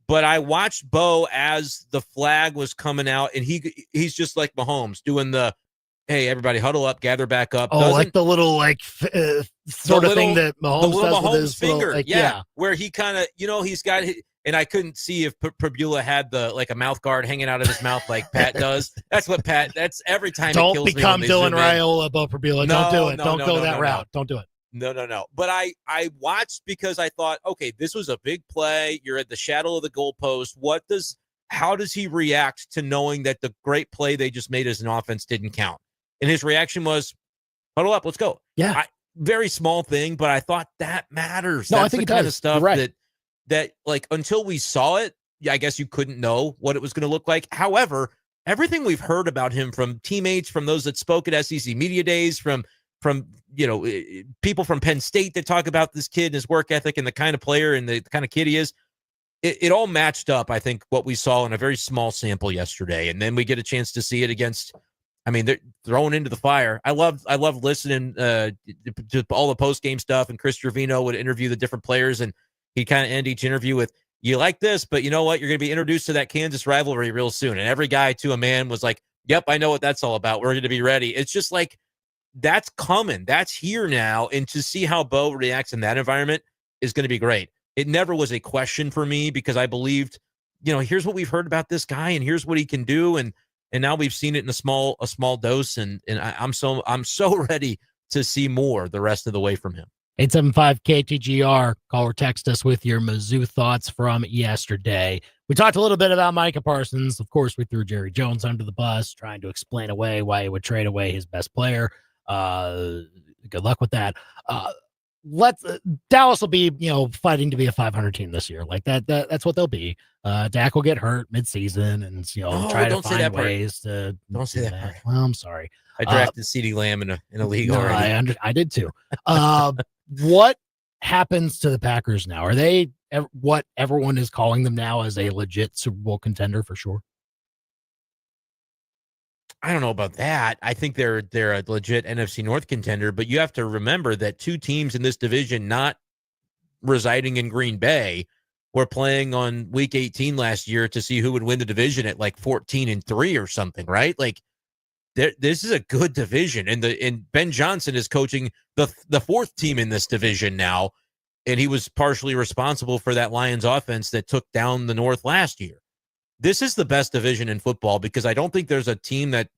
But I watched Bo as the flag was coming out, and he's just like Mahomes doing the, hey, everybody huddle up, gather back up. Oh, like the little sort of thing that Mahomes does Mahomes with his finger. little, yeah, where he kind of, he's got – and I couldn't see if Prabula had a mouth guard hanging out of his mouth like Pat does. That's what that's every time. Don't it kills become me Dylan Raiola, Bo Prabula. Don't do it. Don't go that route. Don't do it. No. But I watched because I thought, okay, this was a big play. You're at the shadow of the goalpost. How does he react to knowing that the great play they just made as an offense didn't count? And his reaction was, huddle up, let's go. Yeah. Very small thing, but I thought that matters. No, That's I think the it kind does. of stuff You're right. that like until we saw it, I guess you couldn't know what it was going to look like. However, everything we've heard about him from teammates, from those that spoke at SEC Media Days, from people from Penn State that talk about this kid and his work ethic and the kind of player and the kind of kid he is, it all matched up, I think, what we saw in a very small sample yesterday. And then we get a chance to see it against, I mean, they're thrown into the fire. I love listening to all the post-game stuff, and Chris Veno would interview the different players, and he'd kind of end each interview with, you like this, but you know what? You're going to be introduced to that Kansas rivalry real soon. And every guy to a man was like, yep, I know what that's all about. We're going to be ready. It's just like, that's coming. That's here now. And to see how Bo reacts in that environment is going to be great. It never was a question for me because I believed, here's what we've heard about this guy and here's what he can do. And now we've seen it in a small dose. And I'm so ready to see more the rest of the way from him. 875-KTGR. Call or text us with your Mizzou thoughts from yesterday. We talked a little bit about Micah Parsons. Of course, we threw Jerry Jones under the bus, trying to explain away why he would trade away his best player. Good luck with that. Dallas will be, fighting to be a 500 team this year. Like that's what they'll be. Dak will get hurt midseason and, try to find ways to. Don't say that part. Well, I'm sorry. I drafted CeeDee Lamb in a league already. I did too. What happens to the Packers now? Are they what everyone is calling them now as a legit Super Bowl contender for sure? I don't know about that. I think they're a legit NFC North contender, but you have to remember that two teams in this division not residing in Green Bay were playing on week 18 last year to see who would win the division at like 14-3 or something, right? Like this is a good division, and Ben Johnson is coaching the fourth team in this division now, and he was partially responsible for that Lions offense that took down the North last year. This is the best division in football because I don't think there's a team that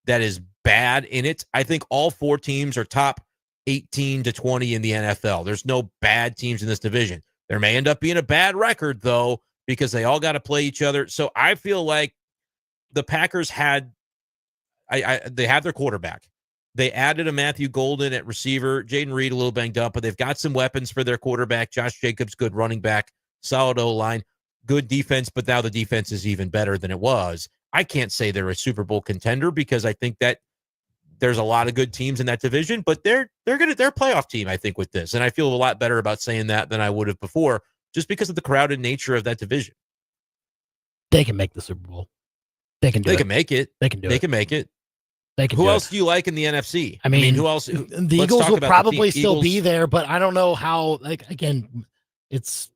is bad in it. I think all four teams are top 18 to 20 in the NFL. There's no bad teams in this division. There may end up being a bad record, though, because they all got to play each other. So I feel like the Packers they have their quarterback. They added a Matthew Golden at receiver. Jaden Reed a little banged up, but they've got some weapons for their quarterback. Josh Jacobs, good running back, solid O-line, good defense, but now the defense is even better than it was. I can't say they're a Super Bowl contender because I think that there's a lot of good teams in that division, but they're a playoff team, I think, with this. And I feel a lot better about saying that than I would have before, just because of the crowded nature of that division. They can make the Super Bowl. They can do it. They can make it. They can do it. They can make it. They can. Who else do you like in the NFC? I mean, who else? The Eagles will probably still be there, but I don't know how. Like again, it's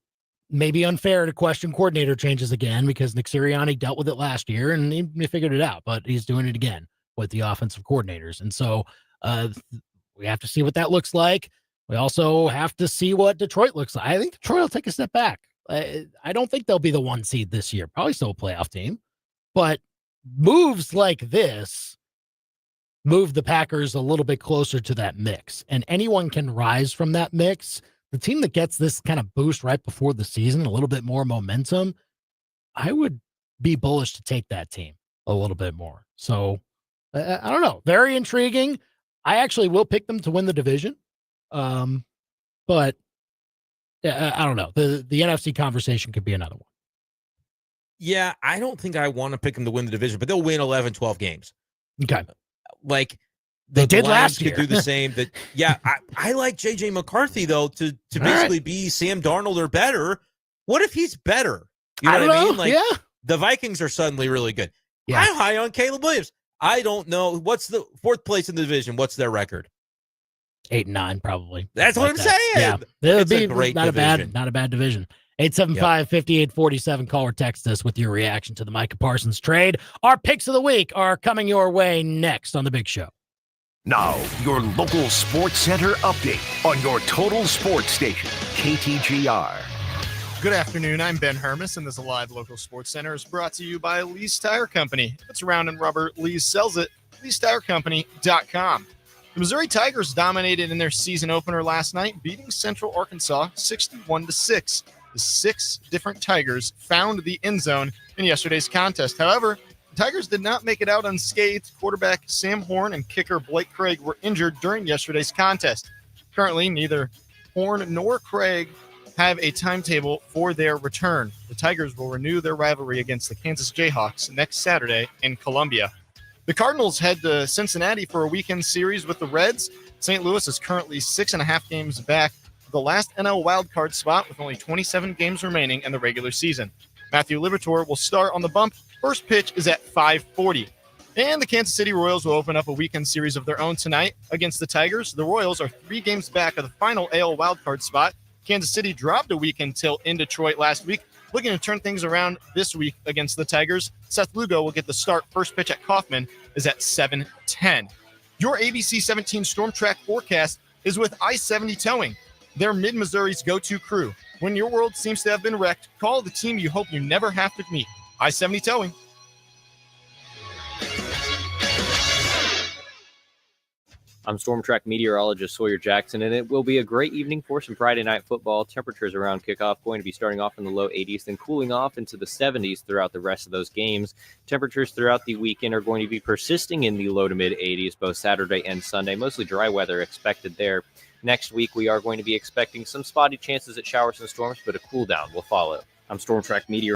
maybe unfair to question coordinator changes again because Nick Sirianni dealt with it last year and he figured it out, but he's doing it again with the offensive coordinators, and so we have to see what that looks like. We also have to see what Detroit looks like. I think Detroit will take a step back. I don't think they'll be the 1 seed this year. Probably still a playoff team. But moves like this move the Packers a little bit closer to that mix. And anyone can rise from that mix. The team that gets this kind of boost right before the season, a little bit more momentum, I would be bullish to take that team a little bit more. So I don't know. Very intriguing. I actually will pick them to win the division. But I don't know. The NFC conversation could be another one. Yeah, I don't think I want to pick them to win the division, but they'll win 11, 12 games. Okay. Like they did last year. Could do the same. That I like JJ McCarthy though to basically be Sam Darnold or better. What if he's better? You know what I mean? Like the Vikings are suddenly really good. Yeah. I'm high on Caleb Williams. I don't know what's the 4th place in the division. What's their record? 8-9 probably. That's what I'm saying. Yeah, it'll be a great not division. a bad division. 875-5847. Call or text us with your reaction to the Micah Parsons trade. Our picks of the week are coming your way next on The Big Show. Now, your local sports center update on your total sports station, KTGR. Good afternoon. I'm Ben Hermes, and this live local sports center is brought to you by Lee's Tire Company. If it's around in rubber, Lee's sells it. Lee'sTireCompany.com. The Missouri Tigers dominated in their season opener last night, beating Central Arkansas 61-6. The 6 different Tigers found the end zone in yesterday's contest. However, the Tigers did not make it out unscathed. Quarterback Sam Horn and kicker Blake Craig were injured during yesterday's contest. Currently, neither Horn nor Craig have a timetable for their return. The Tigers will renew their rivalry against the Kansas Jayhawks next Saturday in Columbia. The Cardinals head to Cincinnati for a weekend series with the Reds. St. Louis is currently 6.5 games back of the last NL wildcard spot with only 27 games remaining in the regular season. Matthew Liberatore will start on the bump. First pitch is at 5:40. And the Kansas City Royals will open up a weekend series of their own tonight against the Tigers. The Royals are 3 games back of the final AL wildcard spot. Kansas City dropped a weekend tilt in Detroit last week, looking to turn things around this week against the Tigers. Seth Lugo will get the start. First pitch at Kauffman is at 7:10. Your ABC 17 Storm Track forecast is with I-70 Towing. They're Mid-Missouri's go-to crew. When your world seems to have been wrecked, call the team you hope you never have to meet. I-70 Towing. I'm Storm Track meteorologist Sawyer Jackson, and it will be a great evening for some Friday night football. Temperatures around kickoff going to be starting off in the low 80s, then cooling off into the 70s throughout the rest of those games. Temperatures throughout the weekend are going to be persisting in the low to mid 80s, both Saturday and Sunday. Mostly dry weather expected there. Next week, we are going to be expecting some spotty chances at showers and storms, but a cool down will follow. I'm Storm Track meteorologist